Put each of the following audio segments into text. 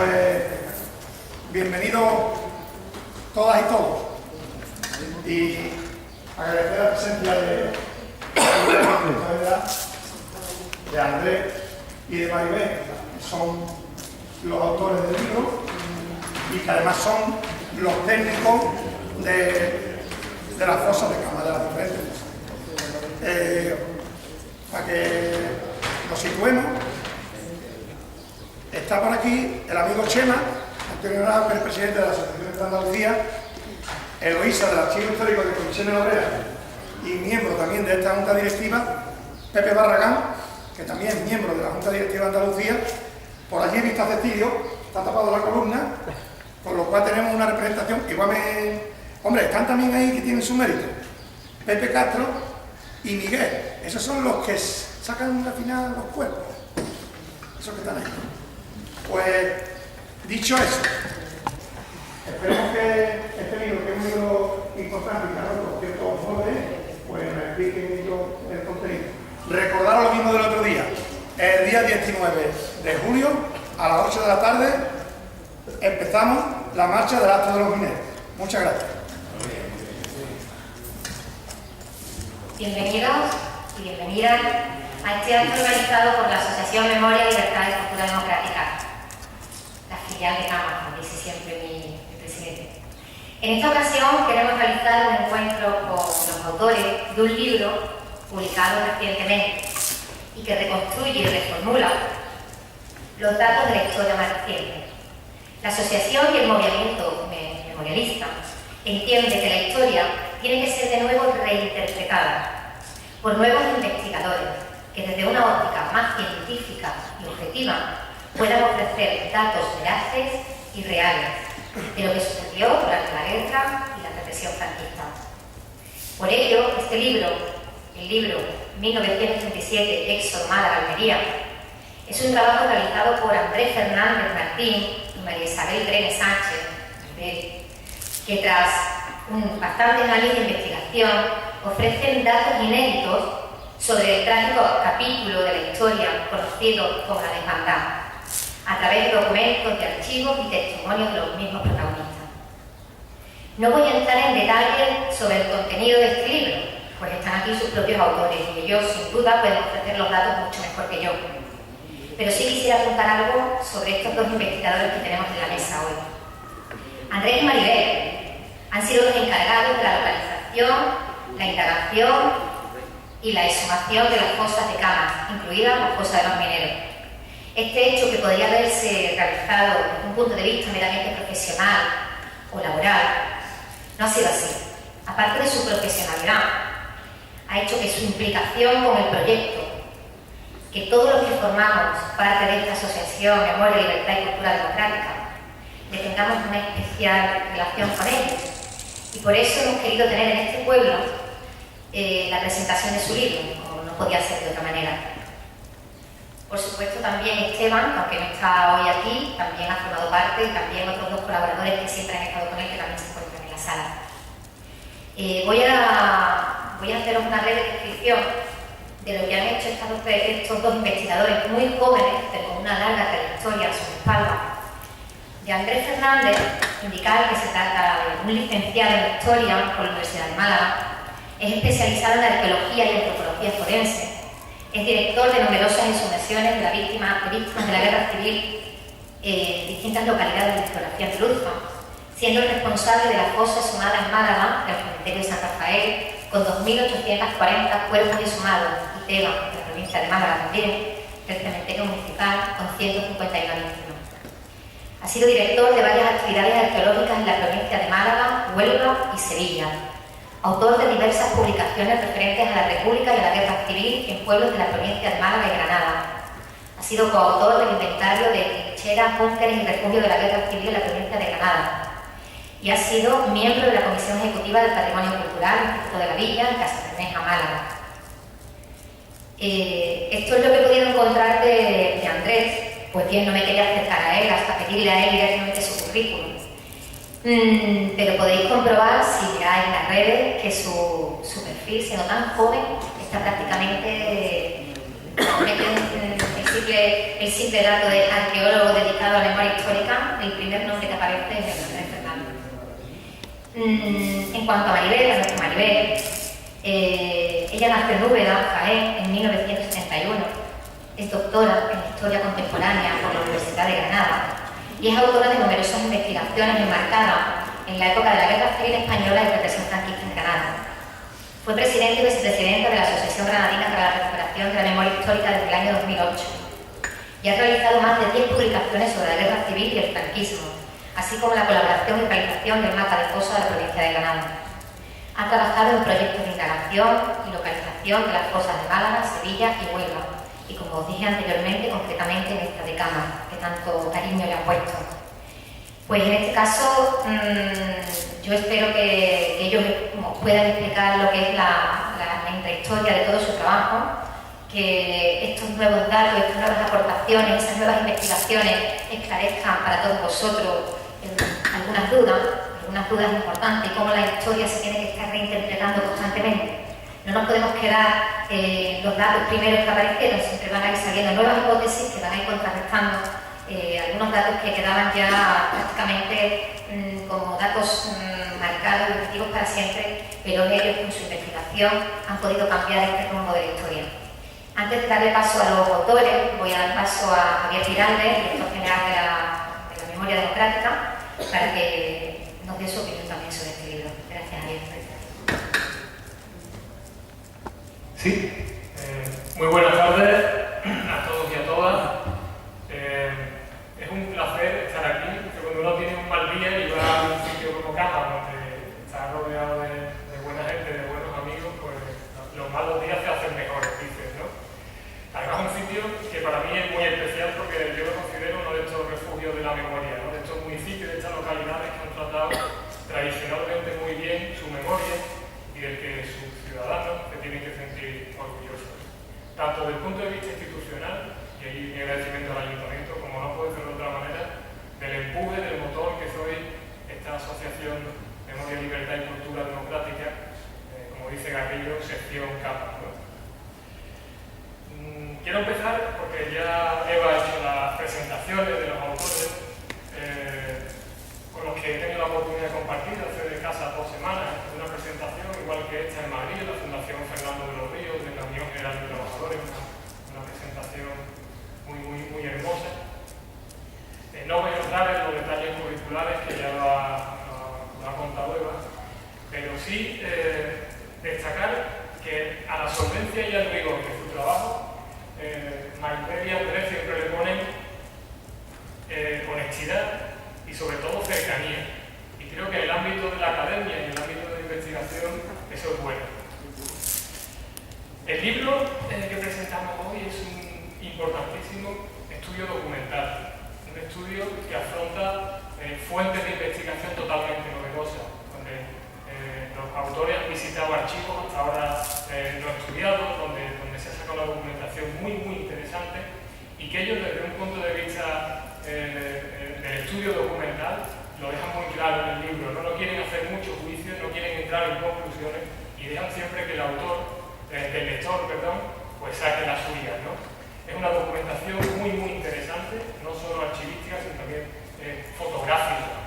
Pues bienvenidos todas y todos. Y agradecer la presencia de Andrés y de Maribel, que son los autores del libro y que además son los técnicos de las fosas de cama, de las diferentes fosas. Para que nos situemos, está por aquí el amigo Chema, Antonio Grado, que es el presidente de la Asociación de Andalucía, Eloísa, del Archivo Histórico de Comisión de la Obrera y miembro también de esta Junta Directiva, Pepe Barragán, que también es miembro de la Junta Directiva de Andalucía. Por allí he visto a Cecilio, está tapado la columna, con lo cual tenemos una representación. Hombre, están también ahí que tienen su mérito. Pepe Castro y Miguel, esos son los que sacan al final los cuerpos, esos que están ahí. Pues, dicho eso, esperemos que este libro, que es un libro importante y claro, por cierto, jóvenes, pues me expliquen ellos el contenido. Recordaros lo mismo del otro día, el día 19 de julio, a las 8 de la tarde, empezamos la marcha del acto de los mineros. Muchas gracias. Bienvenidos y bienvenidas a este acto organizado por la Asociación Memoria, Libertad y Cultura Democrática, la filial de CAMA, como dice siempre mi presidente. En esta ocasión queremos realizar un encuentro con los autores de un libro publicado recientemente y que reconstruye y reformula los datos de la historia más reciente. La asociación y el movimiento memorialista entiende que la historia tiene que ser de nuevo reinterpretada por nuevos investigadores que desde una óptica más científica y objetiva puedan ofrecer datos veraces y reales de lo que sucedió durante la guerra y la represión franquista. Por ello, este libro, el libro 1937, Éxodo Málaga-Almería, es un trabajo realizado por Andrés Fernández Martín y María Isabel Brenes Sánchez, que tras un bastante análisis de investigación ofrecen datos inéditos sobre el trágico capítulo de la historia conocido como la desbandada, a través de documentos de archivos y testimonios de los mismos protagonistas. No voy a entrar en detalle sobre el contenido de este libro, pues están aquí sus propios autores y ellos sin duda pueden ofrecer los datos mucho mejor que yo. Pero sí quisiera contar algo sobre estos dos investigadores que tenemos en la mesa hoy. Andrés y Maribel han sido los encargados de la localización, la indagación y la exhumación de las fosas de Cama, incluida la fosa de los mineros. Este hecho, que podría haberse realizado desde un punto de vista meramente profesional o laboral, no ha sido así. Aparte de su profesionalidad, ha hecho que su implicación con el proyecto, que todos los que formamos parte de esta asociación Memoria, Libertad y Cultura Democrática le tengamos una especial relación con ellos. Y por eso hemos querido tener en este pueblo la presentación de su libro, como no podía ser de otra manera. Por supuesto también Esteban, aunque no está hoy aquí, también ha formado parte, y también otros dos colaboradores que siempre han estado con él, que también se encuentran en la sala. Voy a haceros una breve descripción de lo que han hecho estos dos investigadores muy jóvenes, pero con una larga trayectoria a su espalda. De Andrés Fernández, indicar que se trata de un licenciado en Historia por la Universidad de Málaga, es especializado en arqueología y antropología forense, es director de numerosas exhumaciones de víctimas de la guerra civil en distintas localidades de la geografía andaluza, siendo el responsable de la fosa exhumada en Málaga, del cementerio de San Rafael, con 2.840 cuerpos exhumados, y Teba, de la provincia de Málaga también, del cementerio municipal, con 151 víctimas. Ha sido director de varias actividades arqueológicas en la provincia de Málaga, Huelva y Sevilla. Autor de diversas publicaciones referentes a la República y a la Guerra Civil en pueblos de la provincia de Málaga y Granada. Ha sido coautor del inventario de trincheras, búnkeres y refugios de la Guerra Civil en la provincia de Granada. Y ha sido miembro de la Comisión Ejecutiva del Patrimonio Cultural, Instituto de la Villa, en Casa Bermeja, Málaga. Esto es lo que he podido encontrar de Andrés. Pues bien, no me quería acercar a él hasta pedirle a él directamente su currículum. Pero podéis comprobar, si miráis en las redes, que su perfil, siendo tan joven, está prácticamente visible sobre el simple dato de arqueólogo dedicado a la memoria histórica, el primer nombre que aparece es Hernández Fernández. En cuanto a Maribel, a nuestra Maribel, ella nació en Úbeda, Jaén, en 1971. Es doctora en Historia Contemporánea por la Universidad de Granada y es autora de numerosas investigaciones enmarcadas en la época de la Guerra Civil Española y represión franquista en Granada. Fue presidente y vicepresidenta de la Asociación Granadina para la Recuperación de la Memoria Histórica desde el año 2008 y ha realizado más de 10 publicaciones sobre la Guerra Civil y el franquismo, así como la colaboración y realización del mapa de fosa de la provincia de Granada. Ha trabajado en proyectos de indagación y localización de las fosas de Málaga, Sevilla y Huelva, y como os dije anteriormente, concretamente en esta de Cámara, que tanto cariño le ha puesto. Pues en este caso, yo espero que ellos puedan explicar lo que es la intrahistoria de todo su trabajo, que estos nuevos datos, estas nuevas aportaciones, esas nuevas investigaciones esclarezcan para todos vosotros algunas dudas importantes, y cómo la historia se tiene que estar reinterpretando constantemente. No nos podemos quedar los datos primeros que aparecieron, siempre van a ir saliendo nuevas hipótesis que van a ir contrarrestando algunos datos que quedaban ya prácticamente como datos marcados y objetivos para siempre, pero ellos con su investigación han podido cambiar este rumbo de la historia. Antes de darle paso a los autores, voy a dar paso a Javier Giralde, director general de la Memoria Democrática, para que nos dé su opinión también sobre este libro. Gracias, Javier. Sí, muy buenas tardes a todos y a todas. Es un placer estar aquí, porque cuando uno tiene un mal día y va a un sitio como Cámara, donde está rodeado de buena gente, de buenos amigos, pues los malos días se hacen mejores, dices, ¿no? Además, un sitio que para mí es muy especial porque yo lo considero uno de estos refugios de la memoria, ¿no? De estos municipios, de estas localidades que han tratado tradicionalmente muy bien su memoria y del que sus ciudadanos se tienen que sentir orgullosos. Tanto desde el punto de vista institucional, y ahí mi agradecimiento al Ayuntamiento, como no puede ser de otra manera, del empuje, del motor que soy esta asociación Memoria, Libertad y Cultura Democrática, como dice Garrido, sección Cámara, ¿no? Quiero empezar porque ya Eva ha hecho las presentaciones de los autores con los que he tenido la oportunidad de compartir hace de casa 2 semanas, una presentación igual que esta en Madrid, en la Fundación Fernando de los Ríos, de la Unión General de Trabajadores, una presentación muy hermosa. No voy a entrar en los detalles curriculares que ya lo ha contado Eva, pero sí destacar que a la solvencia y al rigor de su trabajo, Maite y Andrés siempre le ponen honestidad y sobre todo cercanía. Y creo que en el ámbito de la academia y en el ámbito de la investigación eso es bueno. El libro que presentamos hoy es un importantísimo estudio documental, un estudio que afronta fuentes de investigación totalmente novedosas, donde los autores han visitado archivos hasta ahora no estudiados, donde se ha sacado una documentación muy interesante y que ellos desde un punto de vista del estudio documental lo dejan muy claro en el libro. No quieren hacer mucho juicio, no quieren entrar en conclusiones y dejan siempre que el autor, el lector, pues saque las suyas, ¿no? Es una documentación muy interesante, no solo archivística, sino también fotográfica.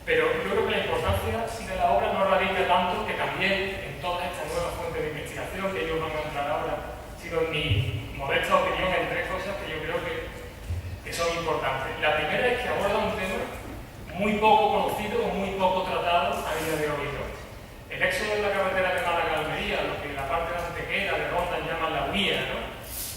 Pero yo creo que la importancia de la obra no radica tanto que también en todas estas nuevas fuentes de investigación que ellos van a entrar ahora, sino en mi modesta opinión en 3 cosas que yo creo que son importantes. La primera es que aborda un tema muy poco conocido o muy poco tratado a día de hoy, ¿no? El éxodo de la carretera de Málaga a Almería, lo que la parte de Antequera, de Ronda, llaman la huía, ¿no?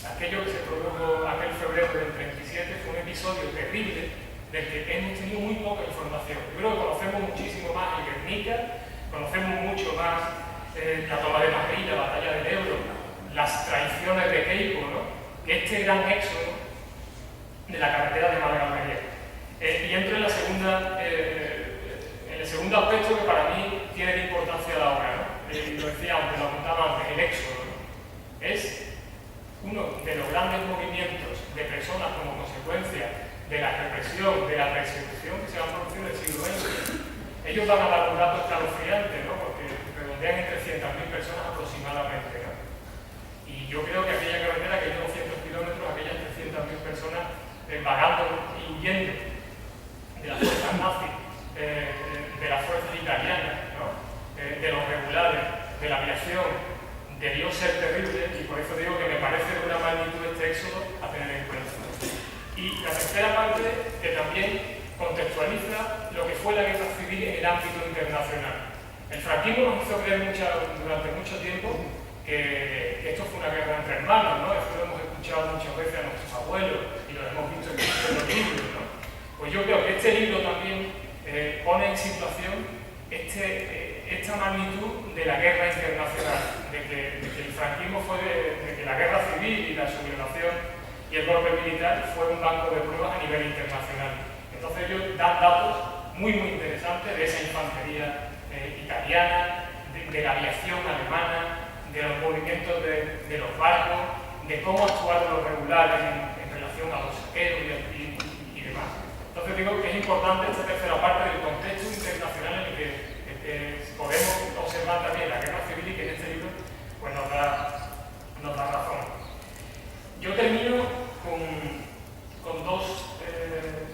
Aquello que se produjo aquel febrero del 37 fue un episodio terrible del que hemos tenido muy poca información. Yo creo que conocemos muchísimo más el Guernica, conocemos mucho más la toma de Madrid, la batalla del Ebro, las traiciones de Queipo, ¿no? Este gran éxodo de la carretera de Málaga a Almería. Y entro en el segundo aspecto que para mí tiene importancia la obra, ¿no? Lo decía antes, lo apuntaba antes, el éxodo, ¿no? Es uno de los grandes movimientos de personas como consecuencia de la represión, de la persecución que se va a producir en el siglo XX. Ellos van a dar un dato escalofriante, ¿no? Porque redondean entre 100.000 personas aproximadamente, ¿no? Y yo creo que aquella carretera, aquellos 200 kilómetros, vagando y huyendo de las fuerzas nazis, de las fuerzas italianas, ¿no? De los regulares, de la aviación, debió ser terrible, y por eso digo que me parece de una magnitud este éxodo a tener en cuenta. Y la tercera parte, que también contextualiza lo que fue la guerra civil en el ámbito internacional. El franquismo nos hizo creer durante mucho tiempo que esto fue una guerra entre hermanos, ¿no? Esto lo hemos escuchado muchas veces a nuestros abuelos y lo hemos visto en los libros, ¿no? Pues yo creo que este libro también pone en situación esta magnitud de la guerra internacional, de que el franquismo fue de que la guerra civil y la sublevación y el golpe militar fue un banco de pruebas a nivel internacional. Entonces ellos dan datos muy interesantes de esa infantería italiana, de la aviación alemana, de los movimientos de los barcos, de cómo actuaron los regulares en relación a los saqueos y demás. Entonces digo que es importante esta tercera parte del contexto internacional en el que podemos observar también la guerra civil y que en este libro pues, nos da razón. Yo termino con dos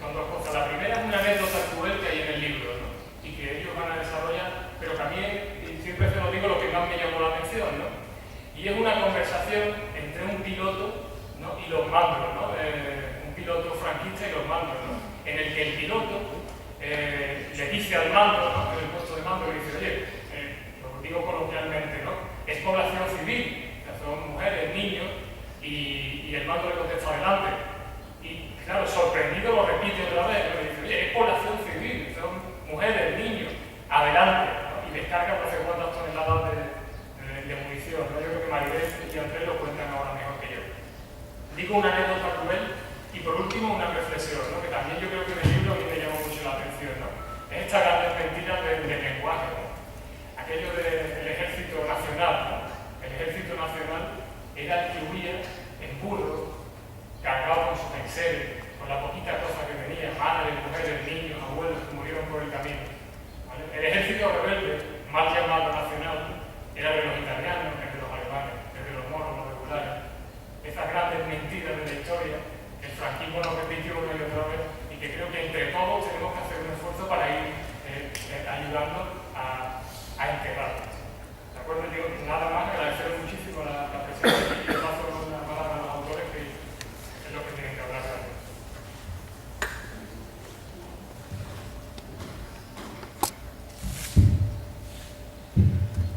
cosas. La primera es una anécdota cruel que hay en el libro, ¿no? Y que ellos van a desarrollar, pero también, y siempre se lo digo, lo que más me llamó la atención, ¿no? Y es una conversación entre un piloto, ¿no? Y los mandos, ¿no? Un piloto franquista y los mandos, ¿no? En el que el piloto le dice al mando, ¿no? En el puesto de mando, le dice, oye, lo digo coloquialmente, ¿no? Es población civil, son mujeres, niños, y el mando le contesta adelante. Y claro, sorprendido lo repite otra vez, ¿no? Le dice, oye, es población civil, son mujeres, niños, adelante, ¿no? Y descarga no sé cuántas toneladas de munición, ¿no? Yo creo que Maribel y Andrés lo cuentan ahora mejor que yo. Digo una anécdota cruel y por último una reflexión, ¿no? Que también yo creo que en el libro a mí me llama mucho la atención, ¿no? Es esta gran mentira del lenguaje, ¿no? Aquello del ejército nacional, ¿no? El ejército nacional era el que huía en burro, cargado con sus enseres, con la poquita cosa que tenía, madres, mujeres, niños, abuelos que murieron por el camino, ¿vale? El ejército rebelde, mal llamado nacional, era de los italianos, es de los alemanes, es de los moros, los regulares. Esas grandes mentiras de la historia, que el franquismo nos repitió una y otra vez, y que creo que entre todos tenemos que hacer un esfuerzo para ir ayudando a enterrarlas. ¿De acuerdo? Yo nada más, agradecer muchísimo la presencia y le paso una palabra a los autores que es lo que tienen que hablar realmente.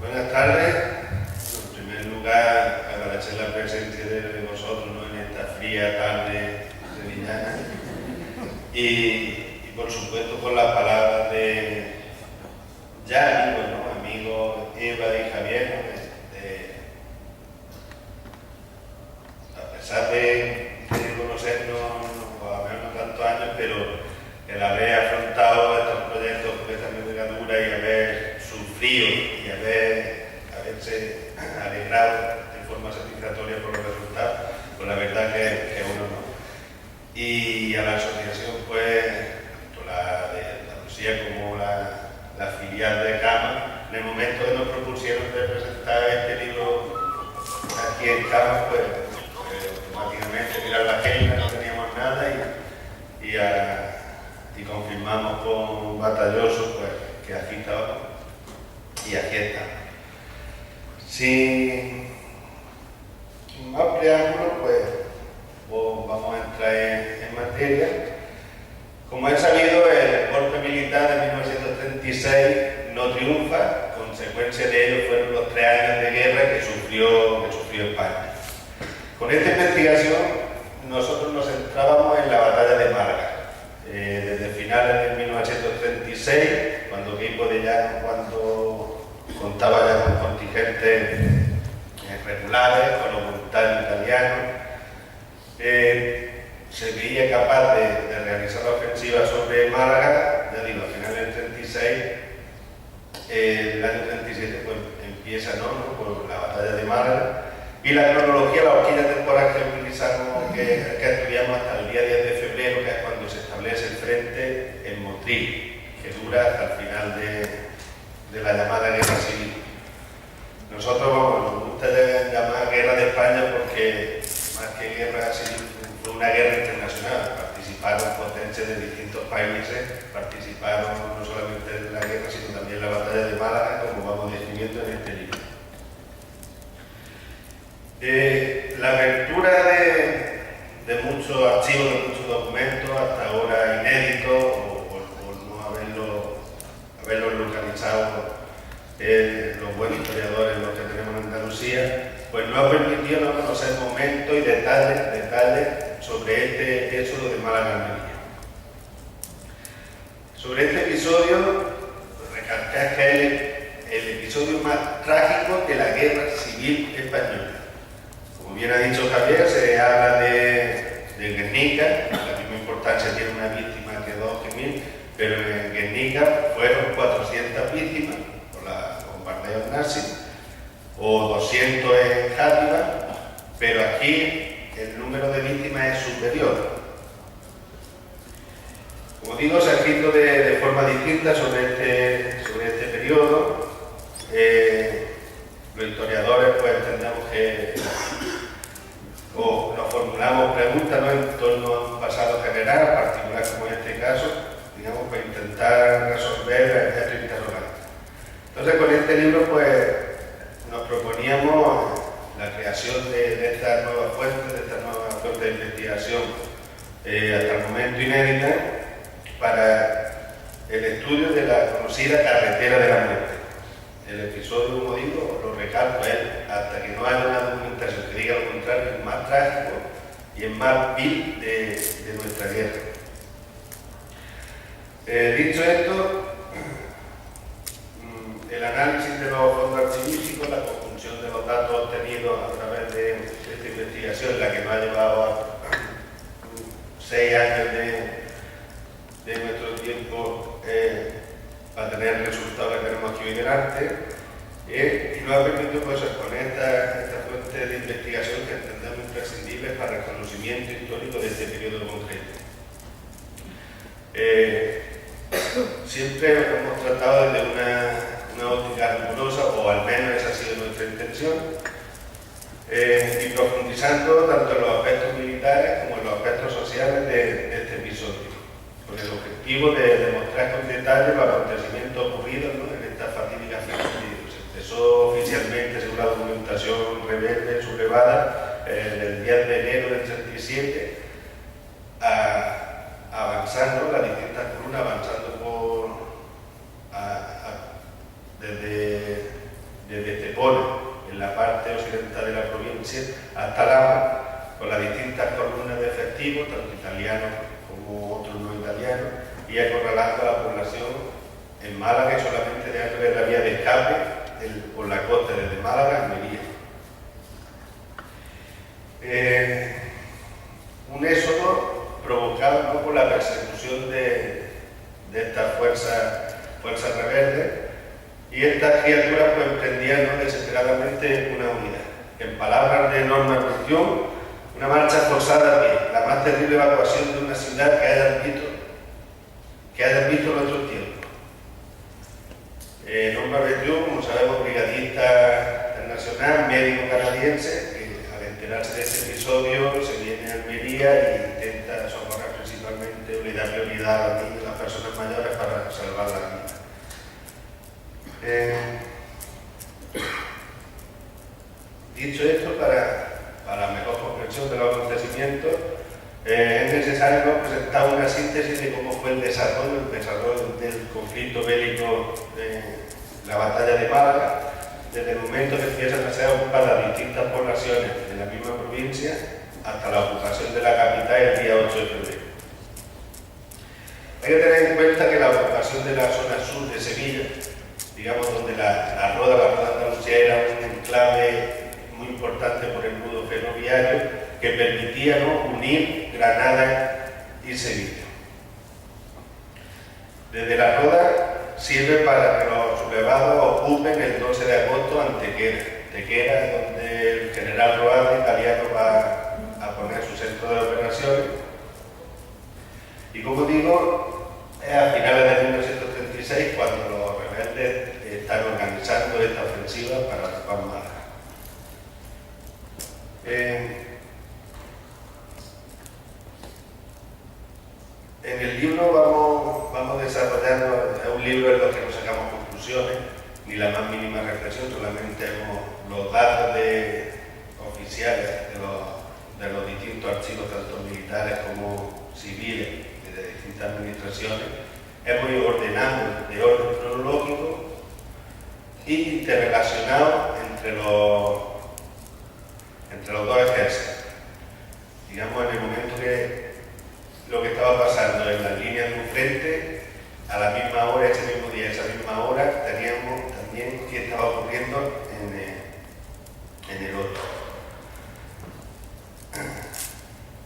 Buenas tardes. En primer lugar, agradecer la presencia de vosotros, ¿no? En esta fría tarde sevillana. Y por supuesto con las palabras de ya amigos, ¿no? Amigos Eva y Javier, ¿no? A pesar de conocernos a menos tantos años, pero el haber afrontado estos proyectos con esta envergadura y haber sufrido y haberse alegrado de forma satisfactoria por los resultados, pues la verdad que es un honor. Y a la asociación, pues, tanto la de Andalucía como la filial de Cama, en el momento que nos propusieron de presentar este libro aquí en Cama, pues automáticamente mirar la agenda, no teníamos nada y confirmamos con Batalloso pues, que aquí estábamos y aquí estamos. Sin más preámbulos, pues vamos a entrar en materia. Como es sabido, el golpe militar de 1936 no triunfa, consecuencia de ello fueron los 3 años de guerra que sufrió España. Con esta investigación nosotros nos centrábamos en la batalla de Málaga, desde finales de 1936, cuando Queipo de Llano contaba ya con contingentes regulares, con los voluntarios italianos, se veía capaz de realizar la ofensiva sobre Málaga, ya digo, a finales del 36, el año 37 pues, empieza ¿no? Por la batalla de Málaga, y la cronología, la horquilla temporal que utilizamos, que estudiamos hasta el día 10 de febrero, que es cuando se establece el frente en Motril, que dura hasta el final de la llamada Guerra Civil. Nosotros nos gusta llamar Guerra de España porque más que guerra civil fue una guerra internacional mencionado, participaron potencias de distintos países, participaron no solamente en la guerra, sino también en la batalla de Málaga, como vamos describiendo en este libro. La apertura de muchos archivos, de muchos documentos, hasta ahora inéditos, o por no haberlos localizado los buenos historiadores, los que tenemos en Andalucía, pues nos ha permitido no conocer momentos y detalles sobre este éxodo de Málaga a Almería. Sobre este episodio, recalcar que es el episodio más trágico de la Guerra Civil Española. Como bien ha dicho Javier, se habla de Guernica, la misma importancia tiene una víctima que 12.000, pero en Guernica fueron 400 víctimas por los bombardeos nazis, o 200 en Játiva, pero aquí el número de víctimas es superior. Como digo, se ha escrito de forma distinta sobre este periodo. Los historiadores pues entendemos que nos formulamos preguntas, ¿no?, en torno a un pasado general, particular como en este caso, digamos, para intentar resolver estos interrogantes. Entonces, con este libro pues nos proponíamos la creación de estas nuevas fuentes, de estas nuevas fuentes de investigación hasta el momento inéditas, para el estudio de la conocida carretera de la muerte. El episodio, como digo, lo recalco, hasta que no haya una documentación que diga lo contrario, es más trágico y es más vil de nuestra guerra. Dicho esto, el análisis de los fondos archivísticos, la conjunción de los datos obtenidos a través de esta investigación, la que nos ha llevado 6 años de nuestro tiempo para tener el resultado que tenemos aquí hoy delante, y nos ha permitido pues, exponer esta fuente de investigación que entendemos imprescindible para el conocimiento histórico de este periodo concreto. Siempre hemos tratado desde una óptica rigurosa, o al menos esa ha sido nuestra intención, y profundizando tanto en los aspectos militares como en los aspectos sociales de este episodio, con el objetivo de demostrar con detalle los acontecimientos ocurridos, ¿no?, en esta fatídica fecha. Se empezó oficialmente, según la documentación rebelde sublevada, el 10 de enero del 37, avanzando, las distintas columnas avanzando desde Estepona, en la parte occidental de la provincia, hasta Lama, con las distintas columnas de efectivos, tanto italianos como otros no italianos, y acorralando a la población en Málaga y solamente dejando ver la vía de escape por la costa desde Málaga a Almería. Un éxodo provocado un poco la persecución de estas fuerzas rebeldes, y estas criaturas pues emprendían, ¿no?, desesperadamente una huida. En palabras de Norma Cuestión, una marcha forzada a pie, la más terrible evacuación de una ciudad que hayan visto en nuestros tiempos. Norma Cuestión, como sabemos, brigadista internacional, médico canadiense, que al enterarse de este episodio se viene a Almería e intenta socorrer principalmente, le da prioridad a los niños y a las personas mayores para salvar la vida. Dicho esto, para mejor comprensión de los acontecimientos, es necesario, ¿no?, presentar una síntesis de cómo fue el desarrollo del conflicto bélico de la batalla de Málaga, desde el momento que empiezan a ser ocupadas distintas poblaciones de la misma provincia hasta la ocupación de la capital el día 8 de febrero. Hay que tener en cuenta que la ocupación de la zona sur de Sevilla, digamos donde la Roda Andalucía era un enclave muy importante por el nudo ferroviario que permitía, ¿no?, unir Granada y Sevilla. Desde la Roda sirve para que los sublevados ocupen el 12 de agosto Antequera, donde el general Roada italiano va a poner su centro de operaciones. Y como digo, es a finales de 1936 cuando los rebeldes están organizando esta ofensiva para ocupar Málaga. En el libro vamos desarrollando, es un libro en el que no sacamos conclusiones, ni la más mínima reflexión, solamente los datos oficiales de los distintos archivos, tanto militares como civiles, de distintas administraciones. Hemos ido ordenando de orden cronológico y interrelacionado entre los dos ejércitos. Digamos, en el momento que lo que estaba pasando en la línea de un frente, a la misma hora, ese mismo día, esa misma hora, teníamos también qué estaba ocurriendo en el otro.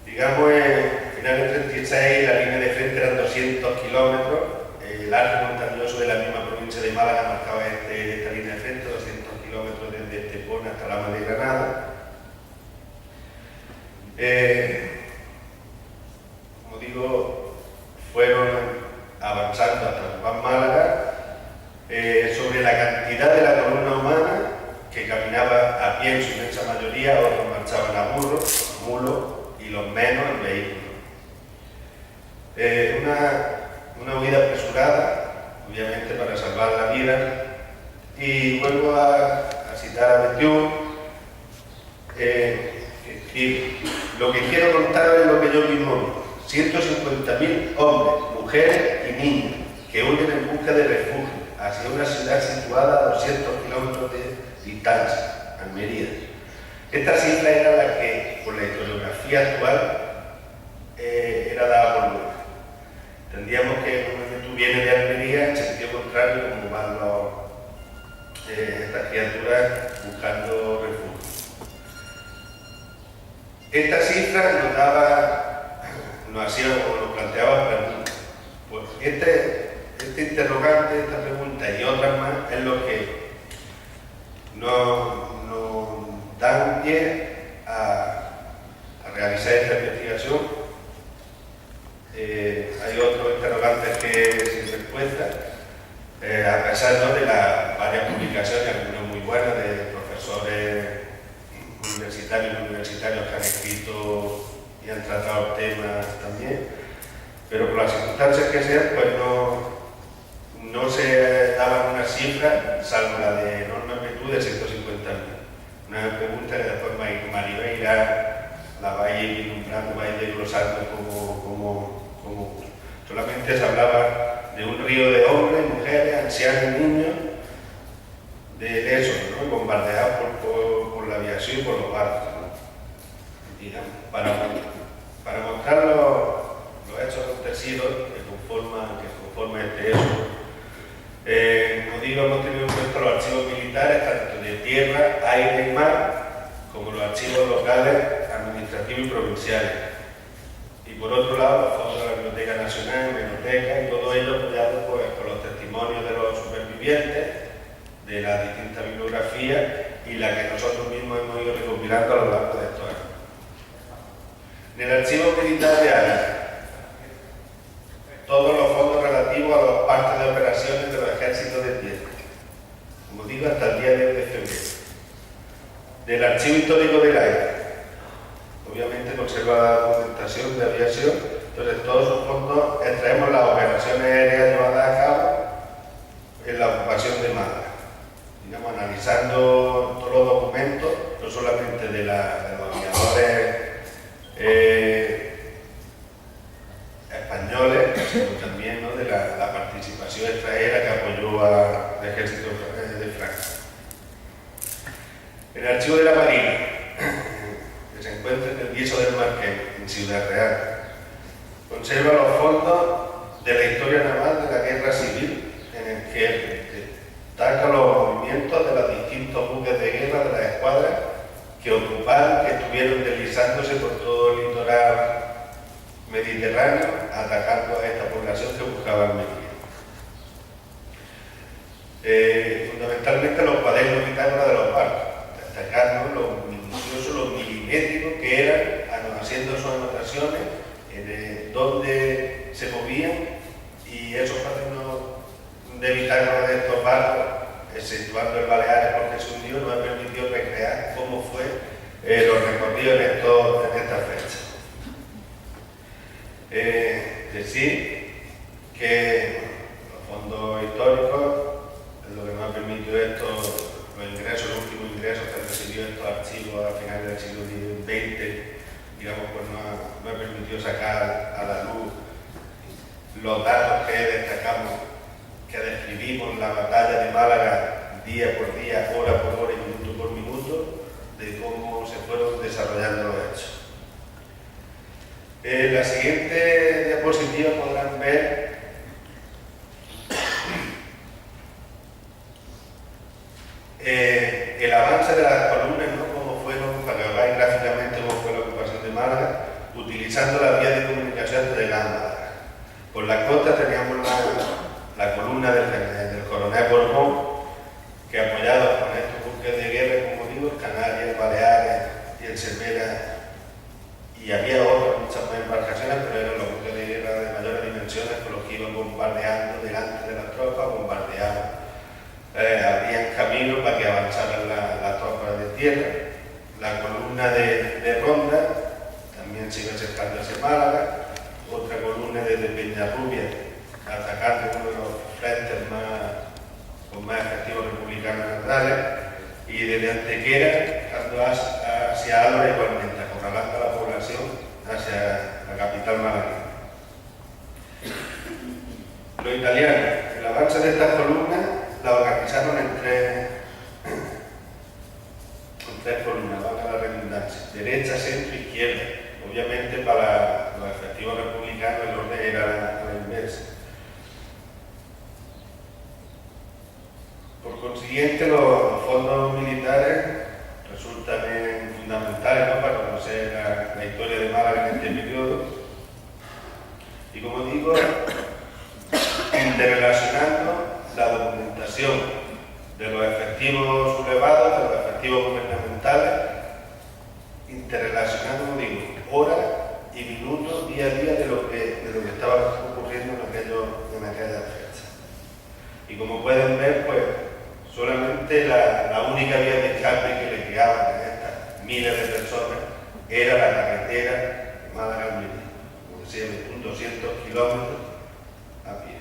Digamos, en final del 36 la línea de frente eran 200 kilómetros, el arco montañoso de la misma provincia de Málaga marcaba esta línea de frente, 200 kilómetros desde Estepona hasta Lama de Granada. Como digo, fueron avanzando hasta el Pan Málaga sobre la cantidad de la columna humana que caminaba a pie en su inmensa mayoría, otros marchaban a mulo y los menos en vehículos. Una huida apresurada, obviamente para salvar la vida, y vuelvo a citar a Betiú, y lo que quiero contar es lo que yo mismo vi: 150.000 hombres, mujeres y niños que huyen en busca de refugio hacia una ciudad situada a 200 kilómetros de distancia, Almería. Esta cifra era la que, por la historiografía actual, era dada por buena. Tendríamos que, cuando tú vienes de Almería, en sentido contrario, como van estas criaturas buscando refugio. Esta cifra nos hacía o nos planteaba preguntas. Pues este interrogante, esta pregunta y otras más es lo que nos dan pie a realizar esta investigación. Hay otros interrogantes que sin respuesta, a pesar de las varias publicaciones, algunas muy buenas, de profesores universitarios que han escrito y han tratado temas también, pero por las circunstancias que sean, pues no se daban una cifra, salvo la de enorme magnitud de 150.000. Una pregunta que después Maribel la va a ir vislumbrando, va a ir desglosando como solamente se hablaba de un río de hombres, mujeres, ancianos y niños, de eso, ¿no? Bombardeados por la aviación y por los barcos, ¿no? Digamos, para mostrar los hechos acontecidos que conforman este hecho. Como digo, hemos tenido en cuenta los archivos militares, tanto de tierra, aire y mar, como los archivos locales, administrativos y provinciales. Y por otro lado, los fondos de la Biblioteca Nacional, Biblioteca, y todo ello apoyado pues, por los testimonios de los supervivientes, de las distintas bibliografías y la que nosotros mismos hemos ido recopilando a lo largo de estos años. En el archivo militar de área, todos los fondos relativos a los partes de operaciones de los ejércitos de tierra, como digo, hasta el día 10 de febrero. Del archivo histórico del aire, obviamente conserva la documentación de aviación, entonces todos esos fondos extraemos las operaciones aéreas llevadas a cabo en la ocupación de Málaga. Digamos, analizando todos los documentos, no solamente de los aviadores españoles, sino también, ¿no?, de la participación extranjera que apoyó al ejército de Francia. El archivo de la Marina, que se encuentra en el Guiso del Marqués, en Ciudad Real, conserva los fondos de la historia naval de la Guerra Civil, en el que destaca los movimientos de los distintos buques de guerra de las escuadras que ocuparon, que estuvieron deslizándose por todo el litoral mediterráneo, atacando a esta población que buscaba Almería. Fundamentalmente los cuadernos bitácoras de los barcos, destacando lo minucioso, lo milimétrico que eran, haciendo sus anotaciones, dónde se movían, y esos cuadernos de bitácoras de estos barcos, exceptuando el Baleares porque se hundió, nos ha permitido recrear cómo fue los recorridos en estas fechas. decir que los fondos históricos es lo que nos ha permitido esto, los últimos ingresos que han recibido estos archivos a finales del siglo XX, digamos, pues nos ha permitido sacar a la luz los datos que destacamos, que describimos la batalla de Málaga día por día, hora por hora y minuto por minuto, de cómo se fueron desarrollando los hechos. En la siguiente diapositiva podrán ver el avance de las columnas, ¿no? Cómo fueron, para que veáis gráficamente cómo fue la ocupación de Málaga, utilizando las vías de comunicación de la Málaga. Por la costa teníamos la columna del coronel Borbón, que apoyado con estos buques de guerra, como digo, el Canarias, el Baleares y el Cervera, y había otras, muchas más embarcaciones, pero eran los buques de guerra de mayores dimensiones con los que iban bombardeando delante de las tropas, bombardeaban, abrían camino para que avanzaran las tropas de tierra. La columna de Ronda también se iba acercando hacia Málaga, otra columna desde Peñarrubia, atacando uno de los frentes con más efectivos republicanos naturales, y desde Antequera, hacia Álora igualmente, acorralando a la población hacia la capital malagueña. Los italianos, el avance de estas columnas la organizaron en tres columnas, valga la redundancia, derecha, centro e izquierda. Obviamente para los efectivos republicanos el orden era a la inversa. Por consiguiente, los fondos militares resultan fundamentales, ¿no?, para conocer la historia de Málaga en este periodo. Y como digo, interrelacionando la documentación de los efectivos sublevados, de los efectivos gubernamentales, interrelacionando, como digo, horas y minutos, día a día de lo que estaba ocurriendo en aquella fecha. Y como pueden ver, pues solamente la única vía de escape que le quedaban a estas miles de personas era la carretera de Málaga a Almería, como decía, 200 kilómetros a pie.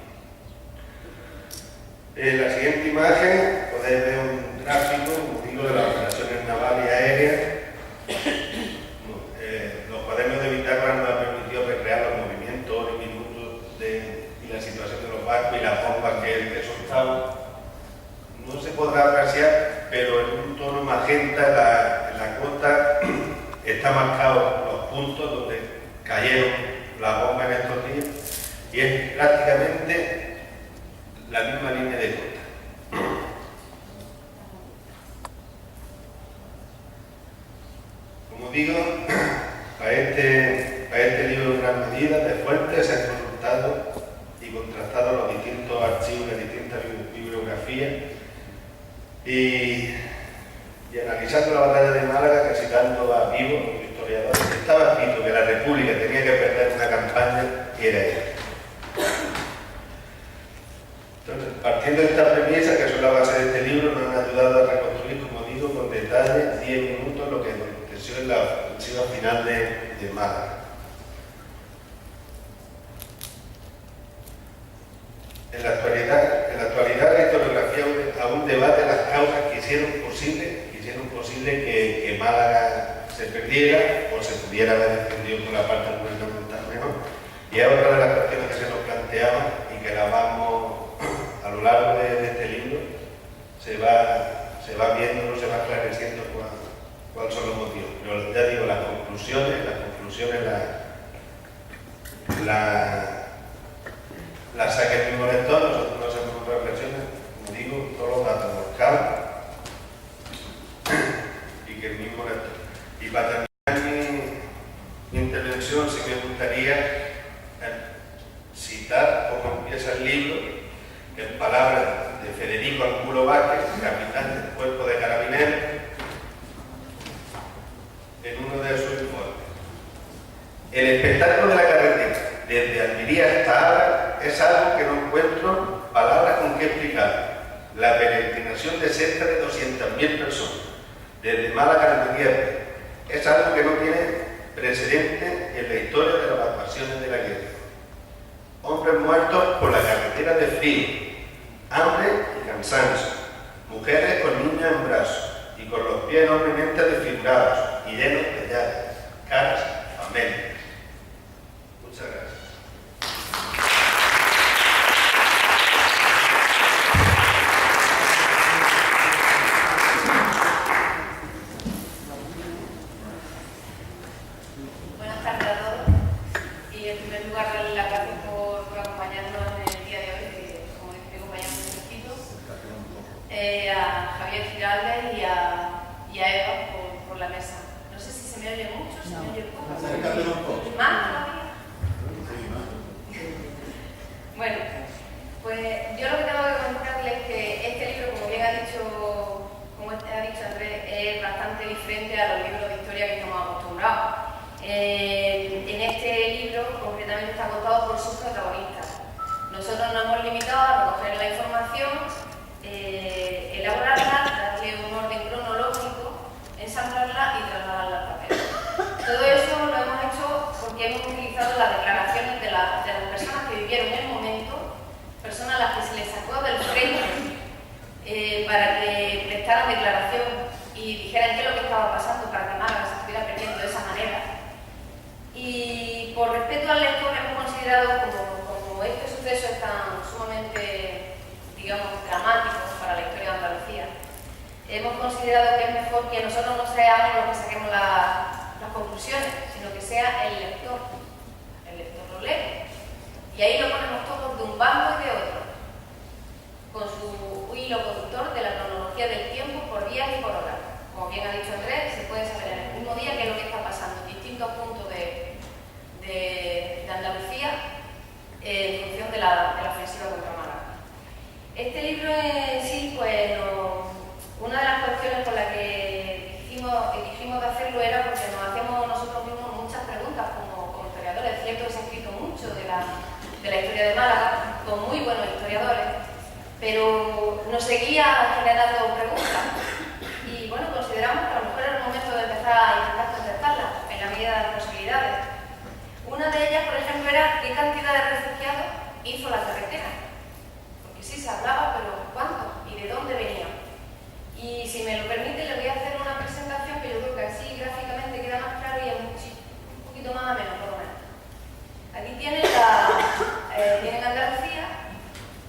En la siguiente imagen podéis ver un gráfico, como digo, de las operaciones navales y aéreas. Los cuadernos de bitácora nos han permitido recrear los movimientos, horas y minutos y la situación de los barcos y las bombas que soltaban. No se podrá apreciar, pero en un tono magenta en la costa está marcado los puntos donde cayeron las bombas en estos días, y es prácticamente la misma línea de costa. Como digo, para este libro de gran medida de fuentes se han consultado y contrastado los distintos archivos de distintas bibliografías, y analizando la batalla de Málaga, que citando a Vivo, los historiadores, estaba escrito que la República tenía que perder una campaña y era ella. Entonces, partiendo de esta premisa, que son la base de este libro, nos han ayudado a reconstruir, como digo, con detalle, 10 minutos, lo que aconteció en la ofensiva final de Málaga. En la actualidad la historiografía aún debate las causas que hicieron posible que Málaga se perdiera o se pudiera haber defendido por la parte gubernamental mejor. Y es otra de las cuestiones que se nos planteaban y que la vamos, a lo largo de este libro, se va viendo, se va esclareciendo cuáles son los motivos. Pero ya digo, las conclusiones la saca el mismo lector, nosotros no hacemos otras reflexiones, como digo, todos los datos buscados y que el mismo lector. Y para terminar mi intervención, sí me gustaría citar cómo empieza el libro, en palabras de Federico Angulo Vázquez, capitán del Cuerpo de Carabineros, en uno de sus informes. El espectáculo de la carretera, desde Almería hasta Álava, es algo que no encuentro palabras con que explicar. La peregrinación de cerca de 200.000 personas, desde Málaga a Almería, es algo que no tiene precedente en la historia de las evacuaciones de la guerra. muertos por la carretera de frío, hambre y cansancio, mujeres con niños en brazos y con los pies enormemente desfigurados y llenos de llagas, caras famélicas. Muchas gracias. Buenas tardes a todos y en primer lugar darle las gracias por acompañarnos en el día de hoy, que como dice mi compañero Francisco, a Javier Giraldes y a Eva por la mesa. No sé si se me oye mucho, se me oye poco. ¿Más todavía? Bueno, pues yo lo que tengo que comentarles es que este libro, como bien ha dicho Andrés, es bastante diferente a los libros de historia que estamos acostumbrados. En este libro, concretamente, está contado por sus protagonistas. Nosotros nos hemos limitado a recoger la información, elaborarla, darle un orden cronológico, ensamblarla y trasladarla al papel. Todo eso lo hemos hecho porque hemos utilizado las declaraciones de las personas que vivieron el momento, personas a las que se les sacó del frente para que prestaran declaración y dijeran qué es lo que estaba pasando para que Málaga se estuviera perdiendo de esa manera. Y por respeto al lector hemos considerado, como este suceso es tan sumamente, digamos, dramático para la historia de Andalucía, hemos considerado que es mejor que nosotros no seamos los que saquemos las conclusiones, sino que sea el lector. El lector lo lee. Y ahí lo ponemos todos de un bando y de otro, con su hilo conductor de la cronología del tiempo por días y por horas. Como bien ha dicho Andrés, se puede saber en el mismo día qué es lo que está pasando en distintos puntos de Andalucía en función de la ofensiva contra Málaga. Este libro en sí, pues, una de las cuestiones por las que dijimos de hacerlo era porque nos hacemos nosotros mismos muchas preguntas como historiadores. Es cierto que se ha escrito mucho de la historia de Málaga, con muy buenos historiadores, pero nos seguía generando preguntas. Y bueno, consideramos que a lo mejor era el momento de empezar a intentar contestarlas en la medida de las posibilidades. Una de ellas, por ejemplo, era qué cantidad de refugiados hizo la carretera. Porque sí se hablaba, pero ¿cuántos? ¿Y de dónde venían? Y si me lo permite, le voy a hacer una presentación que yo creo que así gráficamente queda más claro y es un poquito más ameno, por lo menos. Aquí tienen Andalucía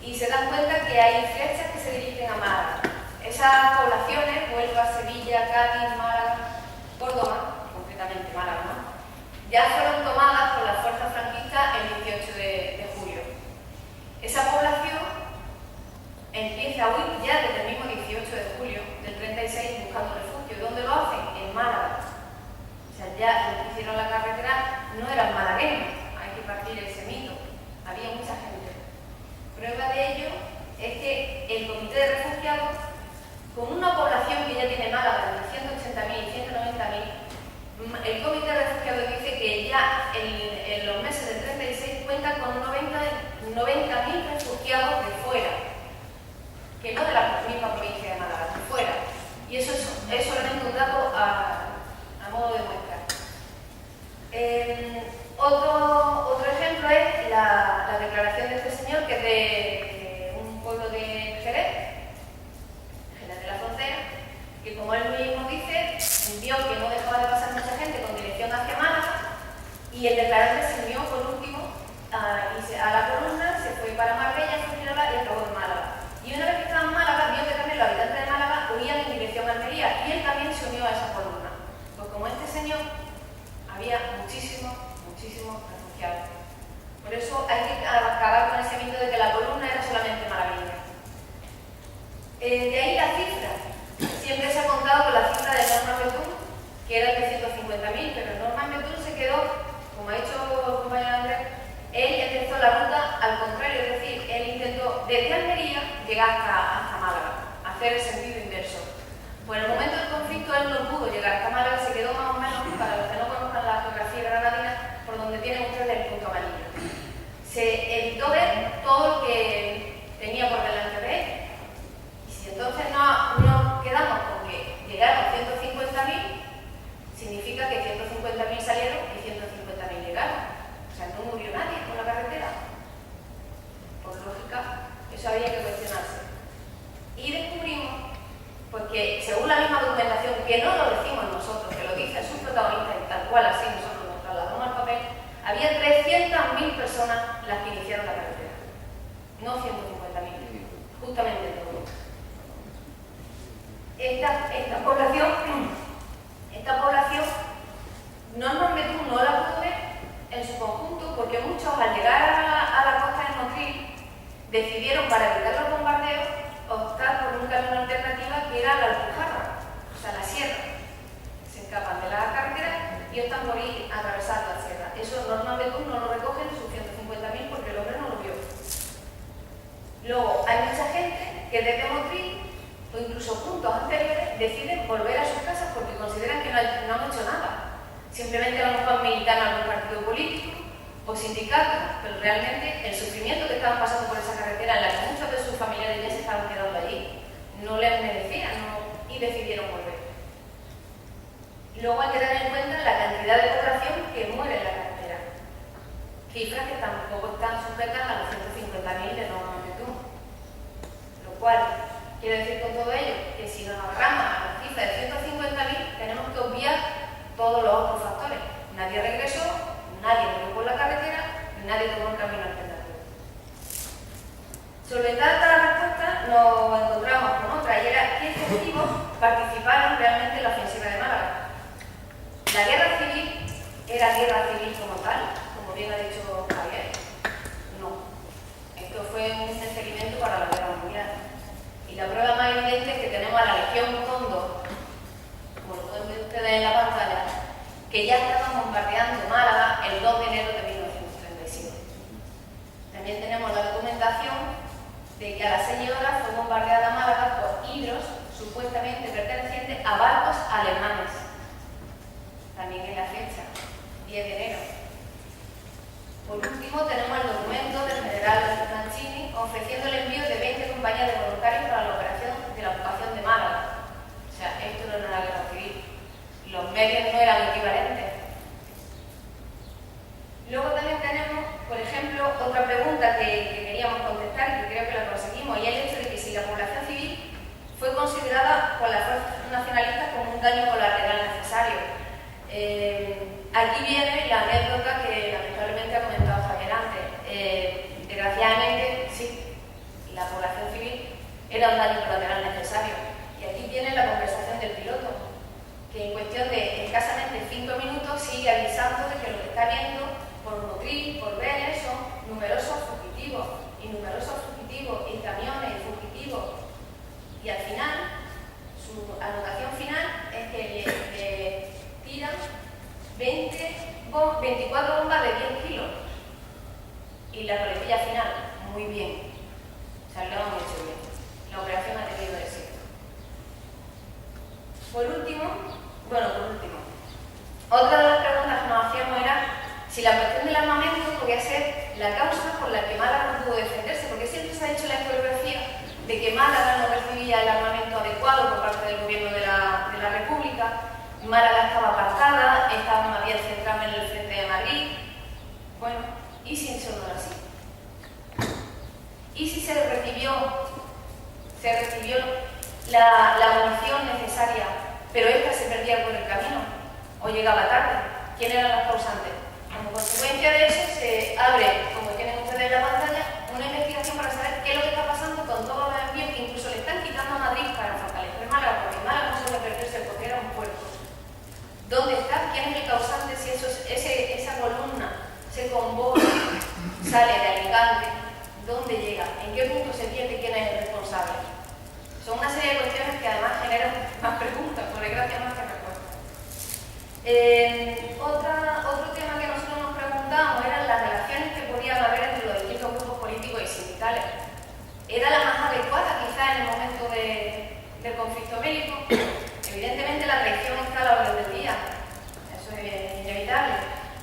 y se dan cuenta que hay flechas que se dirigen a Málaga. Esas poblaciones, Huelva, Sevilla, Cádiz, Málaga, Córdoba, concretamente Málaga, ¿no?, ya fueron tomadas por las fuerzas franquistas el 18 de julio. Esa población empieza a huir ya desde el mismo 18 de julio del 36 buscando refugio. ¿Dónde lo hacen? En Málaga. O sea, ya los que hicieron la carretera no eran malagueños, hay que partir ese mito, había mucha gente. Prueba de ello es que el Comité de Refugiados, con una población que ya tiene Málaga de 180.000 y 190.000, el Comité de Refugiados dice que ya en los meses del 36 cuentan con 90.000 refugiados de fuera, que no de la misma provincia de Málaga, de fuera. Y eso es solamente un dato a modo de muestra. Otro ejemplo es la declaración de este señor, que es de un pueblo de Jerez de la Frontera, que, como él mismo dice, vio que no dejaba de pasar mucha gente con dirección hacia Málaga, y el declarante se unió por último a la columna, se fue para Marbella, Fuengirola y acabó en Málaga. Y una vez que estaba en Málaga, vio que también los habitantes de Málaga huían en dirección a Almería, y él también se unió a esa columna. Pues como este señor, había muchísimos refugiados. Por eso hay que acabar con ese mito de que la columna era solamente malagueña. De ahí la cifra. Siempre se ha contado con la cifra de Norman Betún, que era de 150.000, pero Norman Betún se quedó, como ha dicho el compañero Andrés, él empezó la ruta al contrario, es decir, él intentó desde Almería llegar hasta Málaga, hacer el sentido inverso. Pues en el momento del conflicto él no pudo llegar hasta Málaga, se quedó más o menos, para los que no conozcan la geografía granadina, por donde tienen ustedes el punto amarillo. Se evitó ver todo lo que tenía por delante de él. Y si entonces no quedamos con que llegaron 150.000, significa que 150.000 salieron y 150.000 llegaron. O sea, no murió nadie con la carretera. las que iniciaron la carretera. No 150.000, justamente todo. Esta población Norman Betún no la pudo ver en su conjunto porque muchos al llegar a la costa de Motril decidieron, para evitar los bombardeos, optar por un camino alternativo que era la Alpujarra, o sea, la sierra. Se escapan de la carretera y optan por ir a atravesar la sierra. Eso Norman Betún no lo recoge en sus 150.000 porque el hombre no lo vio. Luego, hay mucha gente que desde Motril o incluso puntos anteriores deciden volver a sus casas porque consideran que no han hecho nada. Simplemente a lo mejor militar en algún partido político o sindicato, pero realmente el sufrimiento que estaban pasando por esa carretera en la que muchos de sus familiares ya se estaban quedando allí no les merecía y decidieron volver. Luego hay que tener en cuenta la cantidad de población que muere en la carretera, cifras que tampoco están sujetas a los 150.000 de Norman Betún, lo cual quiero decir con todo ello que si nos agarramos a la cifra de 150.000 tenemos que obviar todos los otros factores. Nadie regresó, nadie murió por la carretera, nadie tomó un camino alternativo. Solventada esta respuesta, nos encontramos con otra, y era qué efectivos participaron realmente en la ofensiva de Málaga. La guerra civil era guerra civil como tal, como bien ha dicho Javier. No. Esto fue un experimento para la guerra mundial. Y la prueba más evidente es que tenemos a la Legión Cóndor, como lo pueden ver ustedes en la pantalla, que ya estaban bombardeando Málaga el 2 de enero de 1937. También tenemos la documentación de que a las 6 horas fue bombardeada Málaga por hidros supuestamente pertenecientes a barcos alemanes. También en la fecha, 10 de enero. Por último, tenemos el documento del general Mancini ofreciendo el envío de 20 compañías de voluntarios para la operación de la ocupación de Málaga. O sea, esto no era una guerra civil. Los medios no eran equivalentes. Luego también tenemos, por ejemplo, otra pregunta que queríamos contestar y que creo que la conseguimos, y es el hecho de que si la población civil fue considerada por las fuerzas nacionalistas como un daño colateral necesario. Aquí viene la anécdota que lamentablemente ha comentado Javier antes. Desgraciadamente, sí, la población civil era un daño colateral necesario. Y aquí viene la conversación del piloto, que en cuestión de escasamente 5 minutos sigue avisando de que lo que está viendo por Motril, por Vélez, son numerosos fugitivos, y camiones y fugitivos. Y al final, su anotación final es que le tiran 24 bombas de 10 kilos. Y la coletilla final, muy bien. O sea, lo han hecho bien. La operación ha tenido éxito. Por último, otra de las preguntas que nos hacíamos era si la cuestión del armamento podía ser la causa por la que Málaga no pudo defenderse, porque siempre se ha hecho la historiografía de que Málaga no recibía el armamento adecuado por parte del gobierno de la República. Málaga estaba apartada, estaba más bien centrada en el frente de Madrid. Bueno, ¿y si eso no era así? ¿Y si se recibió la munición necesaria, pero esta se perdía por el camino o llegaba tarde? ¿Quién eran los causantes? Como consecuencia de eso se abre, como tienen ustedes en la pantalla, una investigación para saber qué es lo que está pasando con todos los envíos que incluso le están quitando a Madrid para fortalecer Málaga, porque Málaga no se puede perderse porque era un puerto. ¿Dónde está? ¿Quién es el causante? Si esa columna, ese convoy sale de Alicante, ¿dónde llega? ¿En qué punto se pierde? ¿Quién es el responsable? Son una serie de cuestiones que además generan más preguntas, por desgracia más que respuestas. Otro tema que nosotros nos preguntábamos eran las relaciones que podían haber entre los distintos grupos políticos y sindicales. ¿Era la más adecuada quizá en el momento del conflicto bélico? Evidentemente la traición está a la orden del día, eso es inevitable,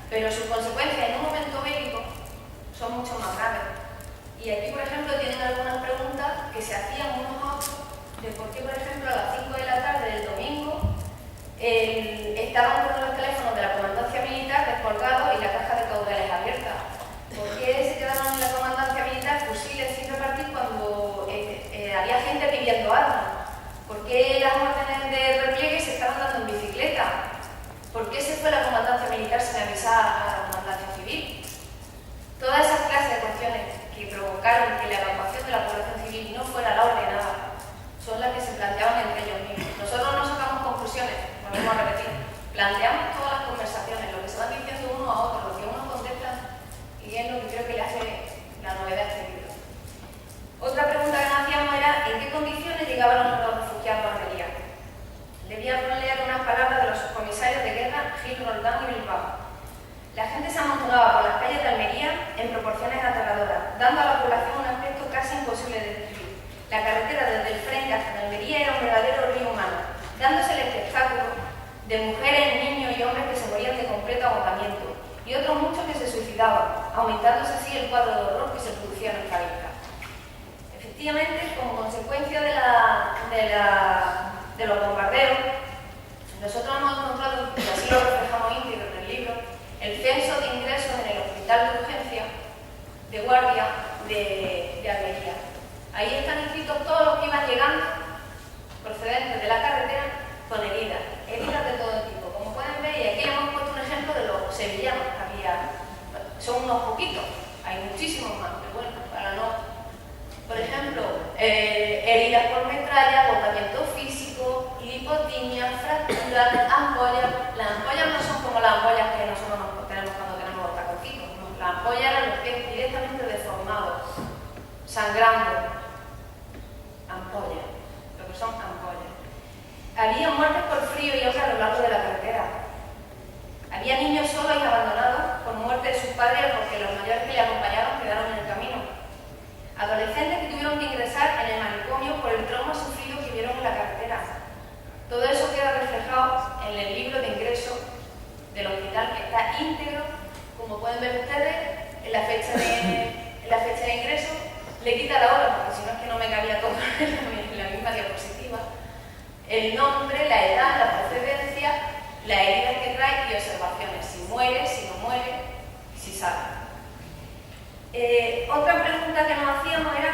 pero sus consecuencias en un momento bélico son mucho más graves. Y aquí, por ejemplo, tienen algunas preguntas que se hacían unos a otros de por qué, por ejemplo, a las 5 de la tarde del domingo estaban todos los teléfonos de la comandancia militar descolgados y la caja de caudales abierta. ¿Por qué se quedaron en la comandancia militar fusiles sin repartir cuando había gente pidiendo armas? ¿Por qué las órdenes de repliegue se estaban dando en bicicleta? ¿Por qué se fue la comandancia militar sin avisar a la comandancia civil? Todas esas clases provocaron que la evacuación de la población civil no fuera la ordenada son las que se planteaban entre ellos mismos. Nosotros no sacamos conclusiones, volvemos a repetir, planteamos todas las conversaciones, lo que se van diciendo uno a otro, lo que uno contesta, y es lo que creo que le hace la novedad a este libro. Otra pregunta que nos hacíamos era ¿en qué condiciones llegaban los refugiados a Almería? Le voy a leer unas palabras de los subcomisarios de guerra Gil, Roldán y Bilbao. La gente se amontonaba por las calles de Almería en proporciones aterradoras, dando a la población un aspecto casi imposible de describir. La carretera desde el Frenk hasta Almería era un verdadero río humano, dándose el espectáculo de mujeres, niños y hombres que se morían de completo agotamiento, y otros muchos que se suicidaban, aumentándose así el cuadro de horror que se producía en nuestra vista. Efectivamente, como consecuencia de los bombardeos, nosotros hemos encontrado, y así lo reflejamos íntegro en el libro, el censo de ingresos en el hospital de urgencia de guardia de Almería. Ahí están inscritos todos los que iban llegando procedentes de la carretera con heridas de todo tipo. Como pueden ver, y aquí hemos puesto un ejemplo de los sevillanos que había. Son unos poquitos, hay muchísimos más, pero bueno, para no... Por ejemplo, heridas por metralla, agotamiento físico, lipotimia, fracturas, ampollas. Las ampollas no son como las ampollas que nosotros tenemos cuando tenemos los taconcitos, no. Las ampollas eran los pies directamente deformados, sangrando. Ampollas, lo que son ampollas. Había muertes por frío y hambre a lo largo de la carretera. Había niños solos y abandonados por muerte de sus padres porque los mayores que le acompañaban quedaron en el camino. Adolescentes que tuvieron que ingresar en el manicomio por el trauma sufrido que vieron en la carretera. Todo eso queda reflejado en el libro de ingreso del hospital, que está íntegro, como pueden ver ustedes, en la fecha de ingreso. Le quita la hora, porque si no es que no me cabía todo en la misma diapositiva. El nombre, la edad, la procedencia, las heridas que trae y observaciones. Si muere, si no muere, si sabe. Otra pregunta que nos hacíamos era,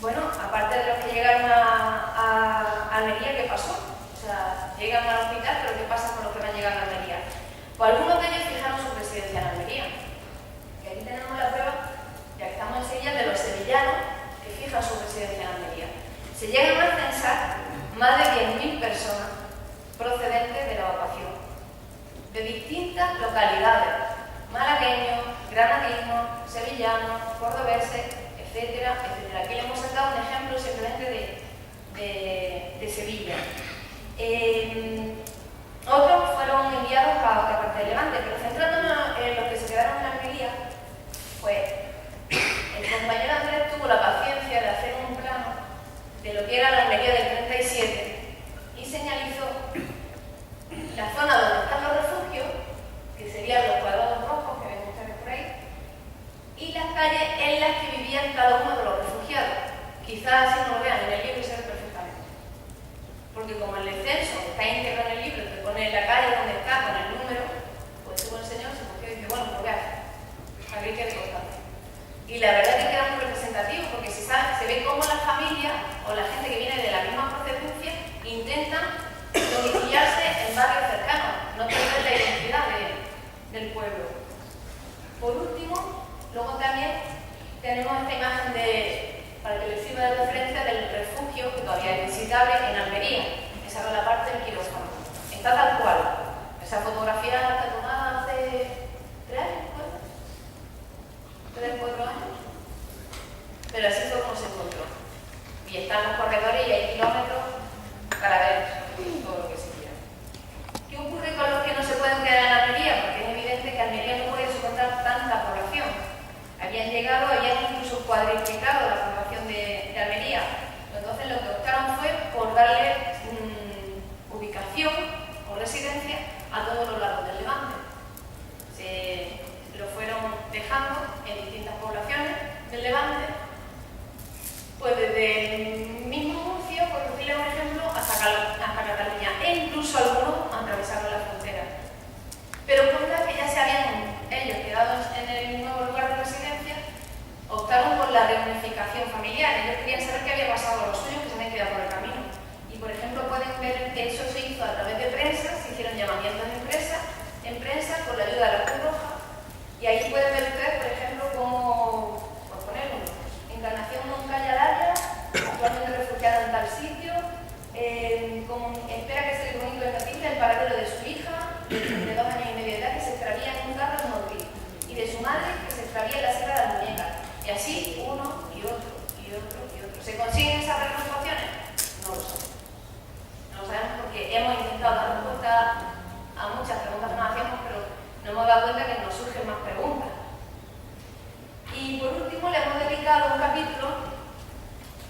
bueno, aparte de los que llegaron a Almería, ¿qué pasó? O sea, llegan al hospital, pero ¿qué pasa con los que van llegando a Almería? Pues algunos de ellos fijaron su residencia en Almería. Y aquí tenemos la prueba, ya que estamos en Sevilla, de los sevillanos que fijan su residencia en Almería. Se llegan a censar más de 10.000 personas procedentes de la evacuación, de distintas localidades, malagueños, granadinos, sevillanos, cordobeses, etcétera, etcétera. Aquí le hemos sacado un ejemplo simplemente de Sevilla. Otros fueron enviados a otra parte del Levante, pero centrándonos en los que se quedaron en Almería, pues el compañero Andrés tuvo la paciencia de hacer un plano de lo que era la Almería del 37 y señalizó la zona donde están los refugios, que serían los cuadrados rojos que ven ustedes por ahí, y las calles en las que vivían cada uno de los refugiados. Quizás así no lo vean en el libro y se ve perfectamente. Porque como el censo está íntegro en el libro, te pone la calle donde está con el número, pues tuvo el señor, se cogió y dice, bueno, pues vean, aquí queda constante. Y la verdad que queda muy representativo, porque se ve cómo las familias o la gente que viene de la misma procedencia intentan domiciliarse en barrios cercanos, no perder la identidad del pueblo. Por último, luego también tenemos esta imagen para que les sirva de referencia del refugio que todavía es visitable en Almería. Esa era la parte del quirófano. Está tal cual. Esa fotografía está tomada hace 3 años, ¿puede? 3 o 4 años. Pero así fue como se encontró. Y están los corredores y hay kilómetros para ver todo lo que se quiera. ¿Qué ocurre con los que no se pueden quedar en Almería? Porque es evidente que Almería no puede soportar tanta población. Habían incluso cuadriplicado la población de Almería. Entonces lo que optaron fue por darle ubicación o residencia a todos los lados del Levante. Se lo fueron dejando en distintas poblaciones del Levante, pues desde el mismo Murcia, por decirle un ejemplo, hasta Cataluña, e incluso algunos atravesaron la frontera. Pero por una que ya se habían ellos quedado en el nuevo lugar de residencia, optaron por la reunificación familiar. Ellos querían saber qué había pasado a los suyos que se habían quedado por el camino. Y por ejemplo pueden ver que eso se hizo a través de prensa, se hicieron llamamientos en prensa con la ayuda de la Cruz Roja. Y ahí pueden ver ustedes, por ejemplo, cómo, por poner uno,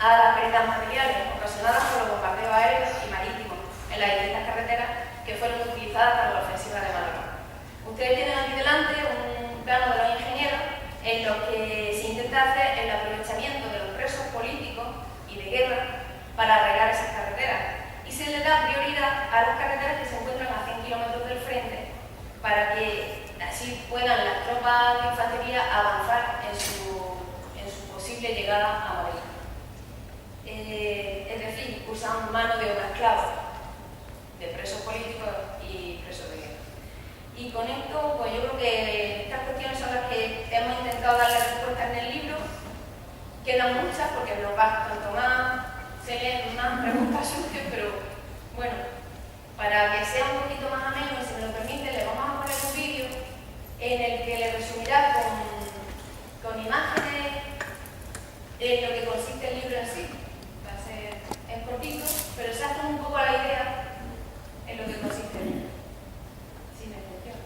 a las pérdidas materiales ocasionadas por los bombardeos aéreos y marítimos en las distintas carreteras que fueron utilizadas para la ofensiva de Málaga. Ustedes tienen aquí delante un plano de los ingenieros en lo que se intenta hacer el aprovechamiento de los presos políticos y de guerra para arreglar esas carreteras, y se le da prioridad a las carreteras que se encuentran a 100 kilómetros del frente para que así puedan las tropas de infantería avanzar en su posible llegada a Madrid. Es decir, usan mano de obra esclava de presos políticos y presos de guerra. Y con esto, pues yo creo que estas cuestiones son las que hemos intentado darle respuesta en el libro. Quedan muchas porque nos va cuanto más se leen más preguntas surgen, pero bueno, para que sea un poquito más ameno, si me lo permite, le vamos a poner un vídeo en el que le resumirá con imágenes lo que consiste el libro en sí. Va a ser, es cortito, pero se hace un poco la idea en lo que consiste el libro. Si me funciona.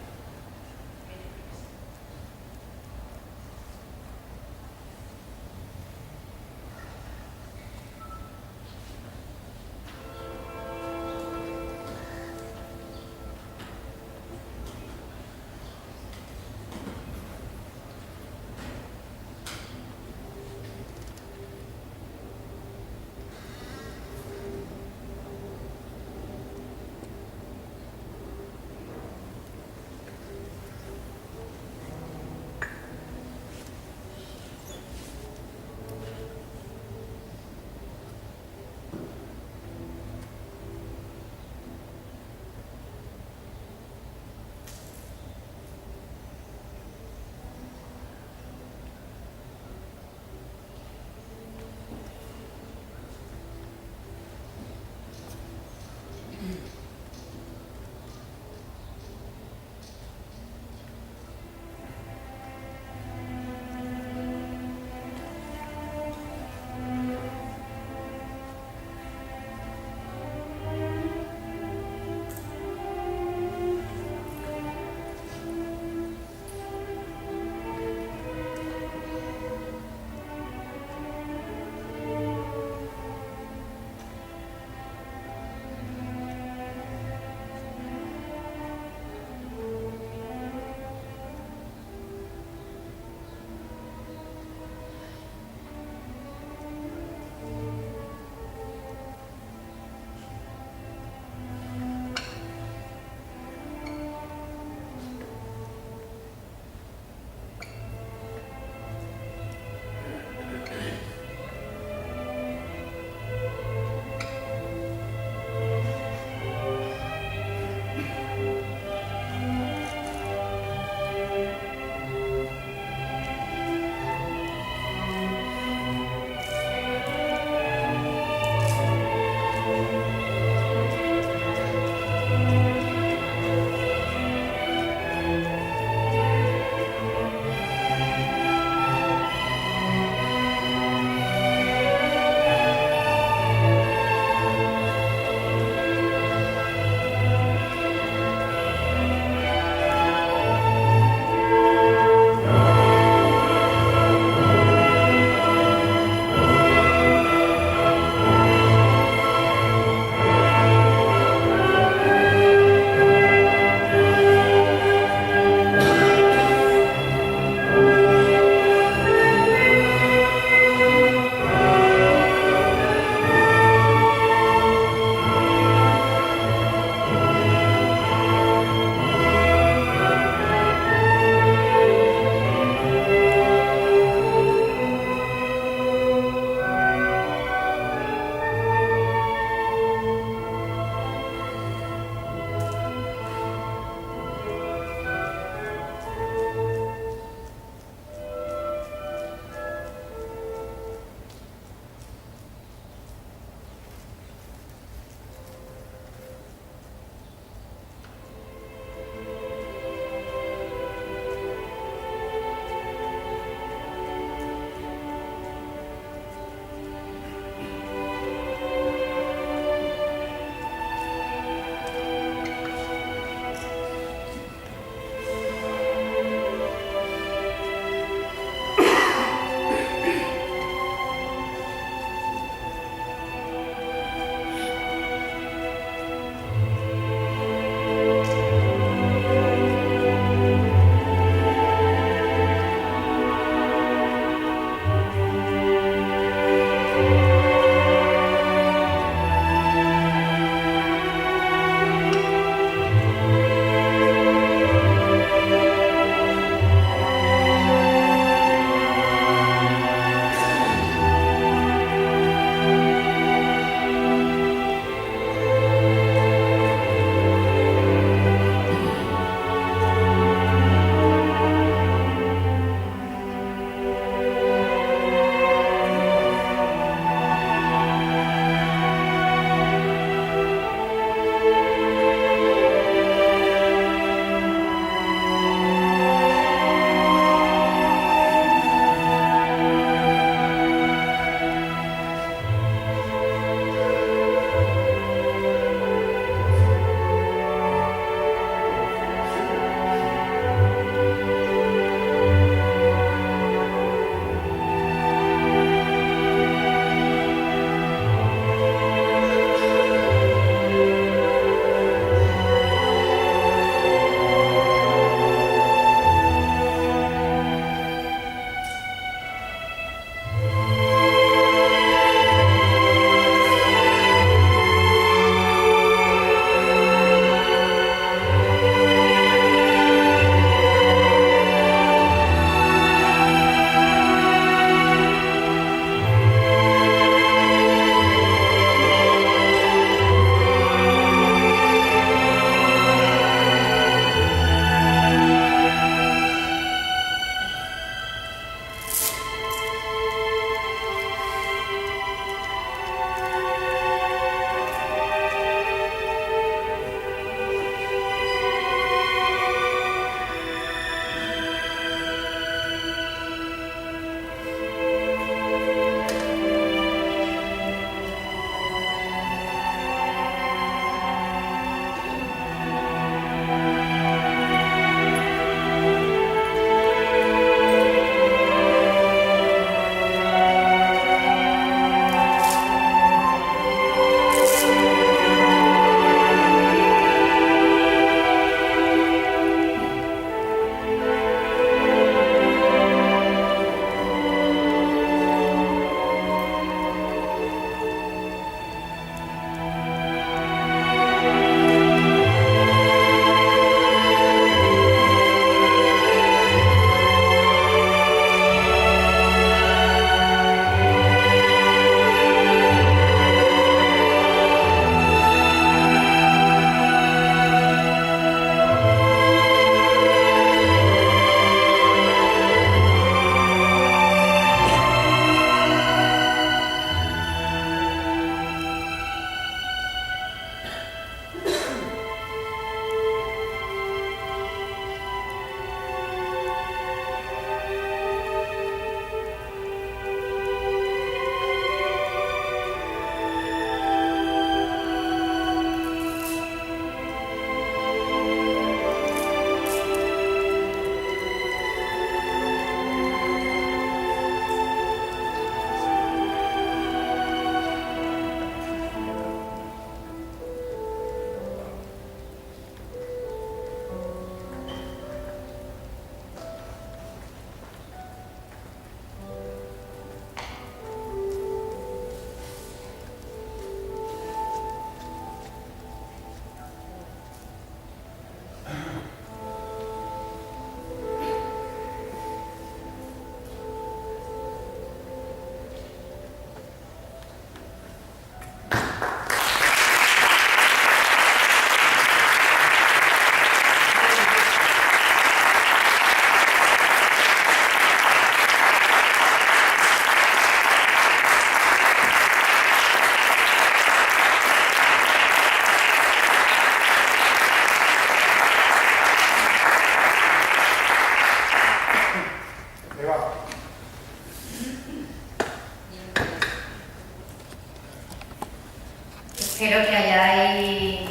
espero que hayáis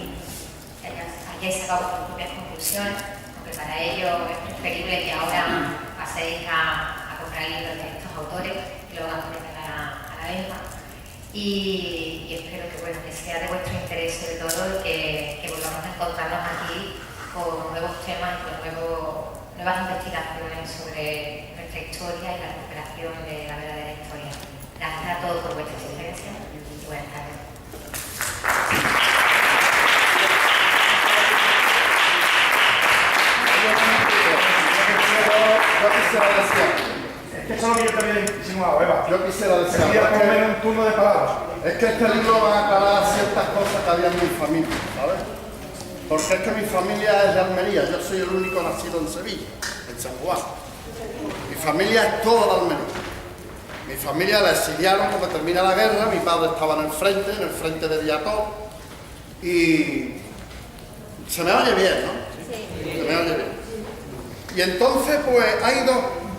sacado vuestras propias conclusiones, porque para ello es preferible que ahora paséis a comprar libros de estos autores y luego a poner a la venta. Y espero que, bueno, que sea de vuestro interés sobre todo que volvamos a encontrarnos aquí con nuevos temas y con nuevas investigaciones sobre nuestra historia y la recuperación de la verdadera historia. Gracias a todos por vuestra asistencia y buenas tardes. Yo quisiera decir, Es que eso es lo que yo también he insinuado, Eva. yo quisiera decir, Sería por lo menos un turno de palabras. es que este libro va a aclarar ciertas cosas que había en mi familia, ¿sabes? Porque es que mi familia es de Almería, yo soy el único nacido en Sevilla, en San Juan. Mi familia es toda de Almería. Mi familia la exiliaron cuando termina la guerra, mi padre estaba en el frente de Diató, y se me oye bien, ¿no? Sí. Se me oye bien. Y entonces, pues, hay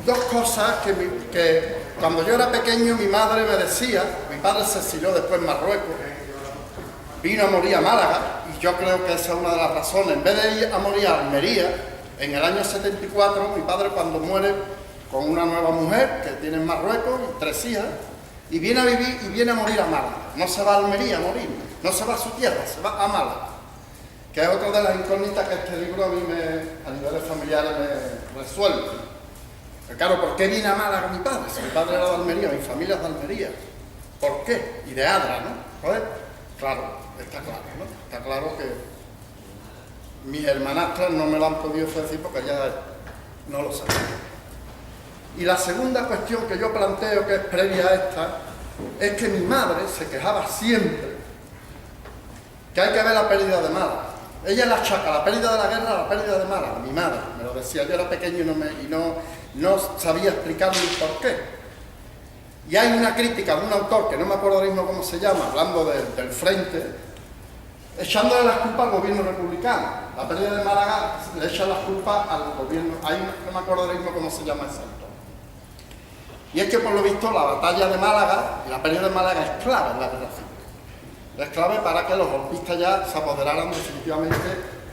dos cosas que cuando yo era pequeño mi madre me decía, mi padre se exilió después en Marruecos, vino a morir a Málaga, y yo creo que esa es una de las razones. En vez de ir a morir a Almería, en el año 74, mi padre cuando muere con una nueva mujer que tiene en Marruecos, y 3 hijas, y viene a vivir y viene a morir a Málaga. No se va a Almería a morir, no se va a su tierra, se va a Málaga. Que es otra de las incógnitas que este libro a mí a niveles familiares me resuelve. Pero claro, ¿por qué viene a Málaga mi padre? Si mi padre era de Almería, mi familia es de Almería. ¿Por qué? Y de Adra, ¿no? Joder, claro, está claro, ¿no? Está claro que mis hermanastras no me lo han podido decir porque ya no lo saben. Y la segunda cuestión que yo planteo, que es previa a esta, es que mi madre se quejaba siempre que hay que ver la pérdida de Málaga. Ella le achaca la pérdida de la guerra a la pérdida de Málaga. Mi madre me lo decía, yo era pequeño y no sabía explicarme por qué. Y hay una crítica de un autor, que no me acuerdo ahora mismo cómo se llama, hablando del frente, echándole las culpas al gobierno republicano. La pérdida de Málaga le echa las culpas al gobierno, no me acuerdo ahora mismo cómo se llama ese autor. Y es que por lo visto la batalla de Málaga y la pérdida de Málaga es clave en la guerra civil. Es clave para que los golpistas ya se apoderaran definitivamente,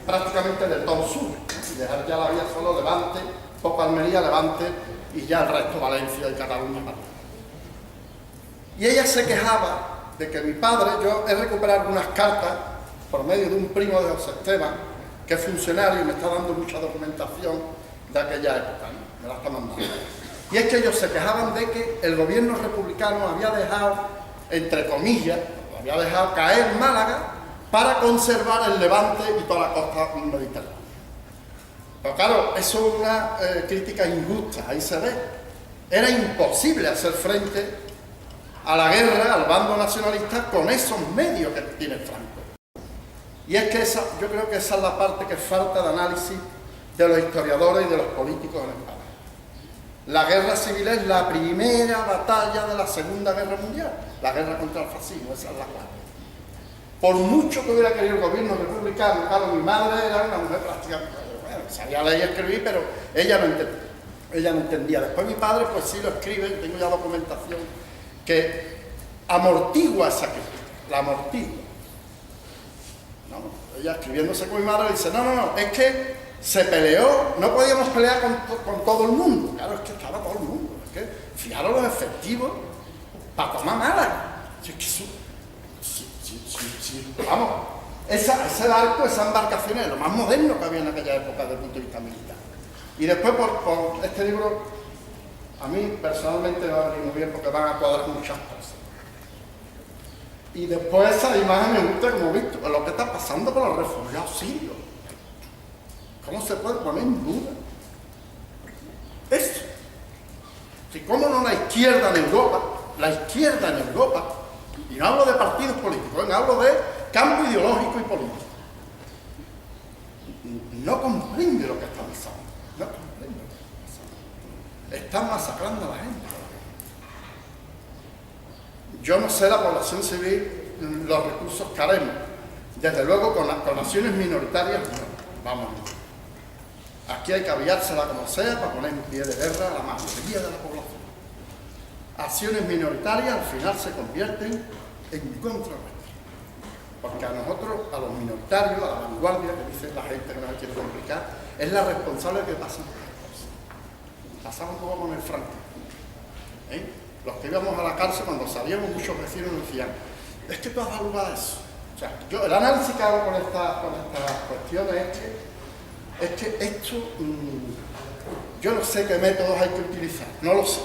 prácticamente del todo sur, y dejar ya la vía solo Levante, poco Almería, Levante, y ya el resto, Valencia y Cataluña. Y ella se quejaba de que mi padre, yo he recuperado unas cartas por medio de un primo de José Esteban, que es funcionario y me está dando mucha documentación de aquella época, ¿no? Me la está mandando. Y es que ellos se quejaban de que el gobierno republicano había dejado, entre comillas, había dejado caer Málaga para conservar el Levante y toda la costa mediterránea. Pero claro, eso es una crítica injusta, ahí se ve. Era imposible hacer frente a la guerra, al bando nacionalista, con esos medios que tiene Franco. Y es que yo creo que esa es la parte que falta de análisis de los historiadores y de los políticos en España. La guerra civil es la primera batalla de la Segunda Guerra Mundial, la guerra contra el fascismo, esa es la clave. Por mucho que hubiera querido el gobierno republicano, claro, mi madre era una mujer prácticamente, bueno, sabía leer y escribir, pero ella no entendía. Después mi padre, pues sí lo escribe, tengo ya documentación, que amortigua esa crítica, la amortigua. ¿No? Ella escribiéndose con mi madre dice, no, es que se peleó, no podíamos pelear con todo el mundo. Claro, es que estaba todo el mundo. Es que fijaros los efectivos para tomar Málaga. Vamos, ese barco, esa embarcación es lo más moderno que había en aquella época desde el punto de vista militar. Y después por este libro, a mí personalmente me va a venir muy bien porque van a cuadrar muchas cosas. Y después esa imagen me gusta como visto, lo que está pasando con los refugiados sirios. ¿Cómo se puede poner en duda eso? Si cómo no la izquierda en Europa, y no hablo de partidos políticos, hablo de campo ideológico y político, no comprende lo que está pasando, Están masacrando a la gente. Yo no sé la población civil, los recursos que haremos. Desde luego con naciones minoritarias, no, vamos. Aquí hay que aviársela como sea para poner en pie de guerra a la mayoría de la población. Acciones minoritarias al final se convierten en contra nuestra. Porque a nosotros, a los minoritarios, a la vanguardia, que dice la gente que no se quiere complicar, es la responsable que pasan estas cosas. Pasaba un poco con el Franco. Los que íbamos a la cárcel, cuando salíamos, muchos vecinos nos decían, es que tú has dado lugar a eso. O sea, yo el análisis que hago con estas cuestiones es que esto, yo no sé qué métodos hay que utilizar, no lo sé,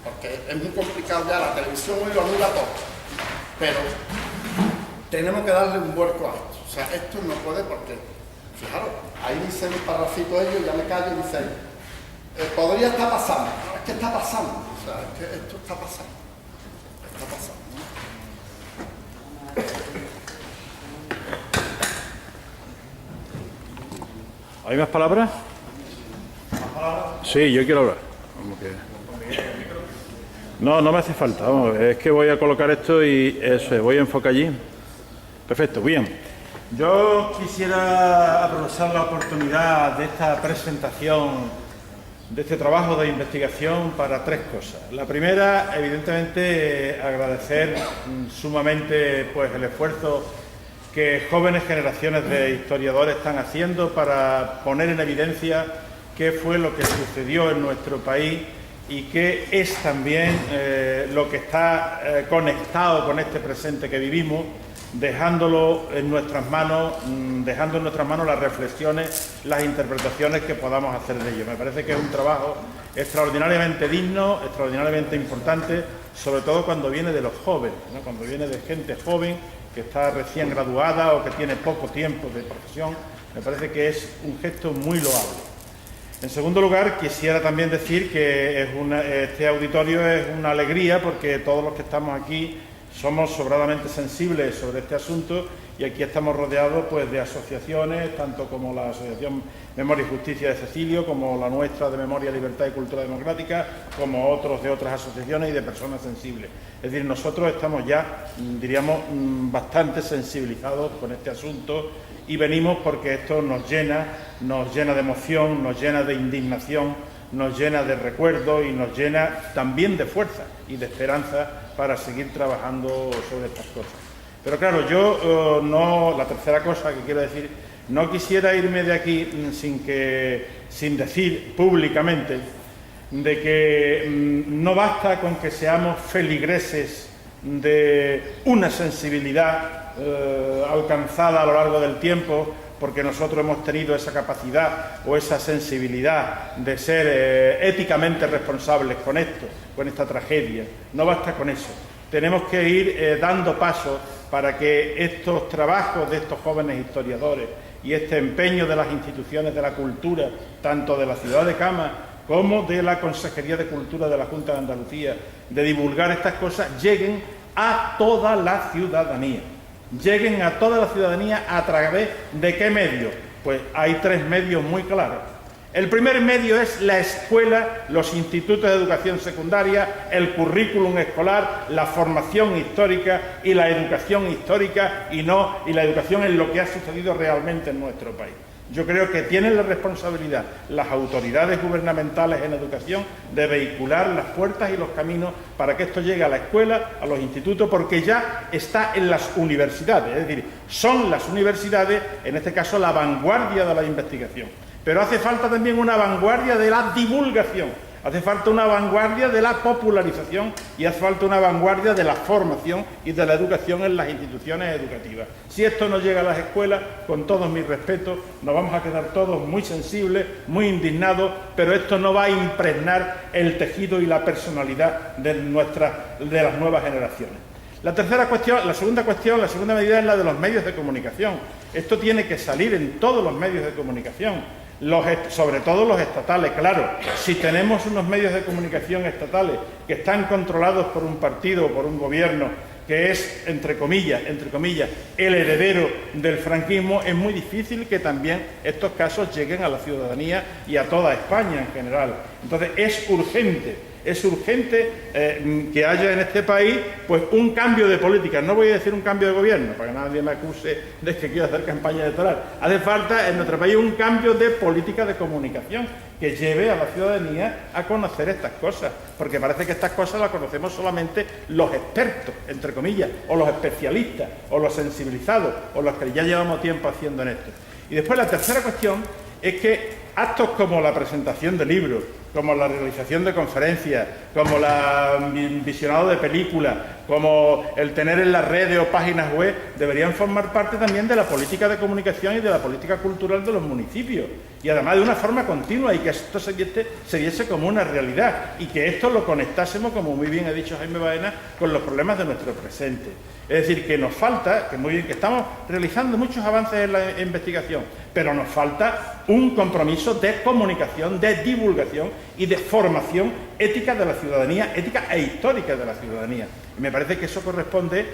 porque es muy complicado ya, la televisión hoy lo anula todo, pero tenemos que darle un vuelco a esto. O sea, esto no puede porque, fijaros, ahí dice un parrafito ellos, ya me callo y dice, podría estar pasando, no, es que está pasando, o sea, es que esto está pasando, ¿Hay más palabras? Sí, yo quiero hablar. No me hace falta, vamos, es que voy a colocar esto y eso, voy a enfocar allí. Perfecto, bien. Yo quisiera aprovechar la oportunidad de esta presentación, de este trabajo de investigación para tres cosas. La primera, evidentemente, agradecer sumamente pues, el esfuerzo que jóvenes generaciones de historiadores están haciendo para poner en evidencia qué fue lo que sucedió en nuestro país y qué es también lo que está conectado con este presente que vivimos, dejando en nuestras manos las reflexiones, las interpretaciones que podamos hacer de ello. Me parece que es un trabajo extraordinariamente digno, extraordinariamente importante, sobre todo cuando viene de los jóvenes, ¿no? Cuando viene de gente joven que está recién graduada o que tiene poco tiempo de profesión, me parece que es un gesto muy loable. En segundo lugar, quisiera también decir que este auditorio es una alegría porque todos los que estamos aquí somos sobradamente sensibles sobre este asunto y aquí estamos rodeados pues, de asociaciones, tanto como la Asociación Memoria y Justicia de Cecilio, como la nuestra de Memoria, Libertad y Cultura Democrática, como otros de otras asociaciones y de personas sensibles. Es decir, nosotros estamos ya, diríamos, bastante sensibilizados con este asunto y venimos porque esto nos llena de emoción, nos llena de indignación, nos llena de recuerdo y nos llena también de fuerza y de esperanza para seguir trabajando sobre estas cosas. Pero claro, yo la tercera cosa que quiero decir, no quisiera irme de aquí sin decir públicamente de que no basta con que seamos feligreses de una sensibilidad alcanzada a lo largo del tiempo, porque nosotros hemos tenido esa capacidad o esa sensibilidad de ser éticamente responsables con esto, con esta tragedia. No basta con eso. Tenemos que ir dando pasos para que estos trabajos de estos jóvenes historiadores y este empeño de las instituciones de la cultura, tanto de la ciudad de Cama como de la Consejería de Cultura de la Junta de Andalucía, de divulgar estas cosas, lleguen a toda la ciudadanía. Lleguen a toda la ciudadanía a través de ¿qué medios? Pues hay tres medios muy claros. El primer medio es la escuela, los institutos de educación secundaria, el currículum escolar, la formación histórica y la educación histórica y la educación en lo que ha sucedido realmente en nuestro país. Yo creo que tienen la responsabilidad las autoridades gubernamentales en educación de vehicular las puertas y los caminos para que esto llegue a la escuela, a los institutos, porque ya está en las universidades. Es decir, son las universidades, en este caso, la vanguardia de la investigación. Pero hace falta también una vanguardia de la divulgación, hace falta una vanguardia de la popularización y hace falta una vanguardia de la formación y de la educación en las instituciones educativas. Si esto no llega a las escuelas, con todos mis respetos, nos vamos a quedar todos muy sensibles, muy indignados, pero esto no va a impregnar el tejido y la personalidad de las nuevas generaciones. La segunda medida es la de los medios de comunicación. Esto tiene que salir en todos los medios de comunicación. Sobre todo los estatales, claro. Si tenemos unos medios de comunicación estatales que están controlados por un partido o por un gobierno que es, entre comillas, el heredero del franquismo, es muy difícil que también estos casos lleguen a la ciudadanía y a toda España en general. Entonces es urgente es urgente que haya en este país pues un cambio de política. No voy a decir un cambio de gobierno, para que nadie me acuse de que quiero hacer campaña electoral. Hace falta en nuestro país un cambio de política de comunicación que lleve a la ciudadanía a conocer estas cosas, porque parece que estas cosas las conocemos solamente los expertos, entre comillas, o los especialistas, o los sensibilizados, o los que ya llevamos tiempo haciendo en esto. Y después la tercera cuestión es que actos como la presentación de libros, como la realización de conferencias, como el visionado de películas, como el tener en las redes o páginas web, deberían formar parte también de la política de comunicación y de la política cultural de los municipios. Y además de una forma continua, y que esto se viese como una realidad, y que esto lo conectásemos, como muy bien ha dicho Jaime Baena, con los problemas de nuestro presente. Es decir, que nos falta, que muy bien, que estamos realizando muchos avances en la investigación, pero nos falta un compromiso de comunicación, de divulgación y de formación ética de la ciudadanía, ética e histórica de la ciudadanía. Y me parece que eso corresponde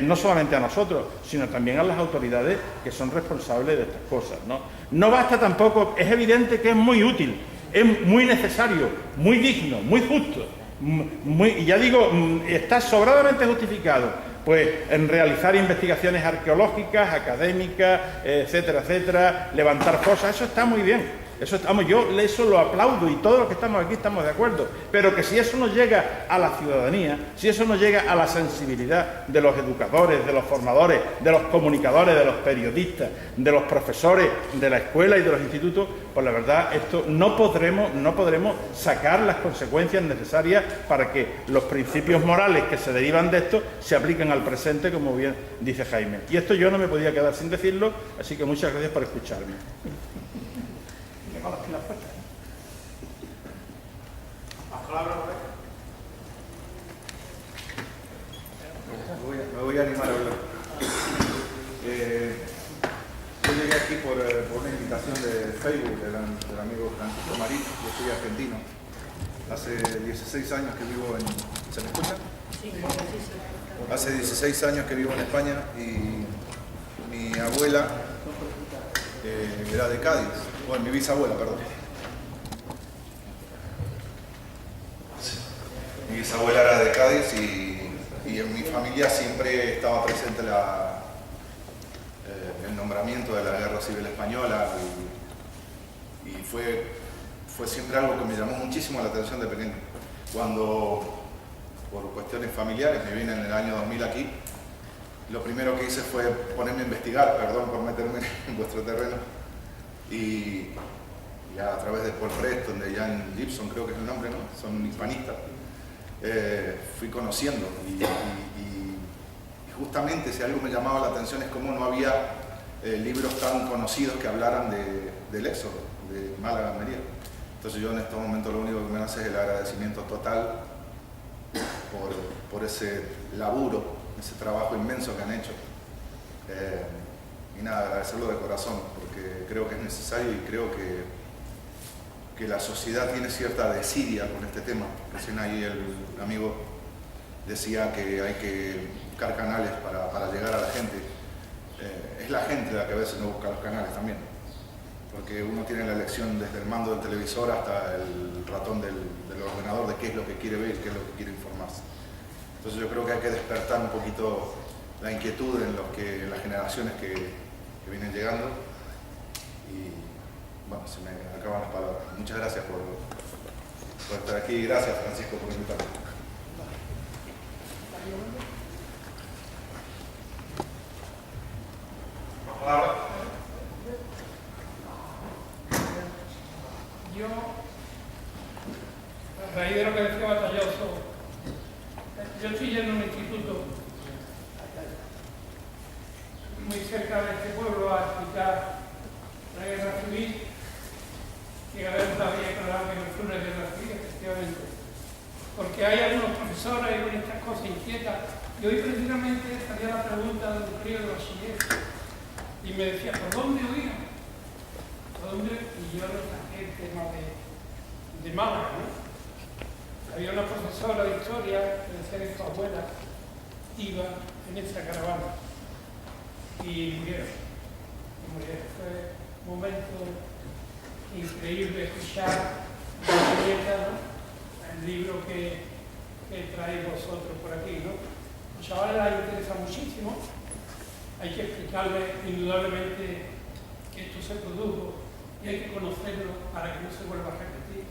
no solamente a nosotros, sino también a las autoridades que son responsables de estas cosas, ¿no? No basta tampoco, es evidente que es muy útil, es muy necesario, muy digno, muy justo, y ya digo, está sobradamente justificado pues en realizar investigaciones arqueológicas, académicas, etcétera, etcétera, levantar cosas, eso está muy bien. Yo eso lo aplaudo y todos los que estamos aquí estamos de acuerdo, pero que si eso no llega a la ciudadanía, si eso no llega a la sensibilidad de los educadores, de los formadores, de los comunicadores, de los periodistas, de los profesores de la escuela y de los institutos, pues la verdad esto no podremos sacar las consecuencias necesarias para que los principios morales que se derivan de esto se apliquen al presente, como bien dice Jaime. Y esto yo no me podía quedar sin decirlo, así que muchas gracias por escucharme. Me voy a animar a hablar. Yo llegué aquí por una invitación de Facebook del amigo Francisco Marín. Yo soy argentino. Hace 16 años que vivo en... ¿Se me escucha? Sí. Hace 16 años que vivo en España y mi abuela era de Cádiz. Bueno, mi bisabuela, perdón. Mi bisabuela era de Cádiz y en mi familia siempre estaba presente el nombramiento de la Guerra Civil Española y fue siempre algo que me llamó muchísimo la atención de pequeño. Cuando, por cuestiones familiares, me vine en el año 2000 aquí, lo primero que hice fue ponerme a investigar, perdón por meterme en vuestro terreno, y a través de Paul Preston, de Jan Gibson, creo que es el nombre, ¿no? Son hispanistas. Fui conociendo y justamente si algo me llamaba la atención es cómo no había libros tan conocidos que hablaran del éxodo de Málaga a Almería. Entonces yo en este momento lo único que me hace es el agradecimiento total por ese laburo, ese trabajo inmenso que han hecho. Y nada, agradecerlo de corazón porque creo que es necesario y creo que la sociedad tiene cierta desidia con este tema. Recién ahí el amigo decía que hay que buscar canales para llegar a la gente. Es la gente la que a veces no busca los canales también, porque uno tiene la elección desde el mando del televisor hasta el ratón del ordenador de qué es lo que quiere ver y qué es lo que quiere informarse. Entonces yo creo que hay que despertar un poquito la inquietud en las generaciones que vienen llegando y bueno, se me acaban las palabras. Muchas gracias por estar aquí. Gracias, Francisco, por invitarme. Yo, a raíz de lo que decía Batalloso, yo estoy yendo a un instituto muy cerca de este pueblo a explicar la guerra civil, que a veces había que hablar de los túneles de la civil, efectivamente. Porque hay algunos profesores y con estas cosas inquietas. Y hoy precisamente salía la pregunta de un crío de bachiller y me decía, ¿por dónde oía? ¿Por dónde? Y yo lo saqué el tema de Málaga, ¿no? Había una profesora de historia que decía que su abuela iba en esa caravana y murieron. Fue un momento increíble escuchar la nieta, ¿no? libro que traéis vosotros por aquí, ¿no? Los chavales les interesa muchísimo, hay que explicarles indudablemente que esto se produjo y hay que conocerlo para que no se vuelva a repetir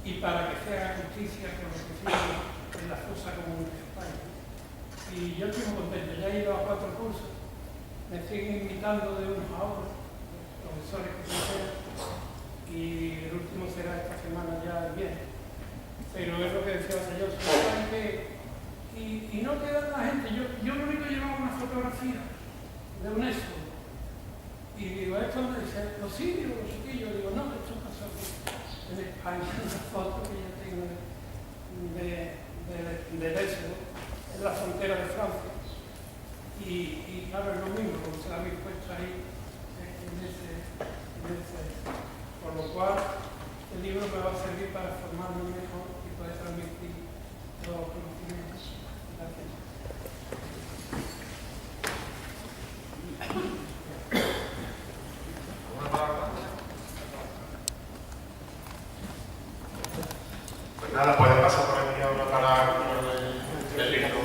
y para que se haga justicia con lo que hicieron en la fosa común de España. Y yo estoy muy contento, ya he ido a 4 cursos, me siguen invitando de unos a otros, profesores que sean, y el último será esta semana ya el viernes. Pero es lo que decía yo, y no queda la gente. Yo lo único que llevaba una fotografía de UNESCO y digo, ¿esto dónde dice? Los sirios, los chiquillos. Digo, no, esto pasó aquí en España, una foto que yo tengo de Lesbos, en la frontera de Francia. Y claro, es lo mismo, como se la habéis puesto ahí por lo cual el libro me va a servir para formarme mejor y poder transmitir los conocimientos. Gracias. Pues nada, pueden pasar por aquí ahora para el libro.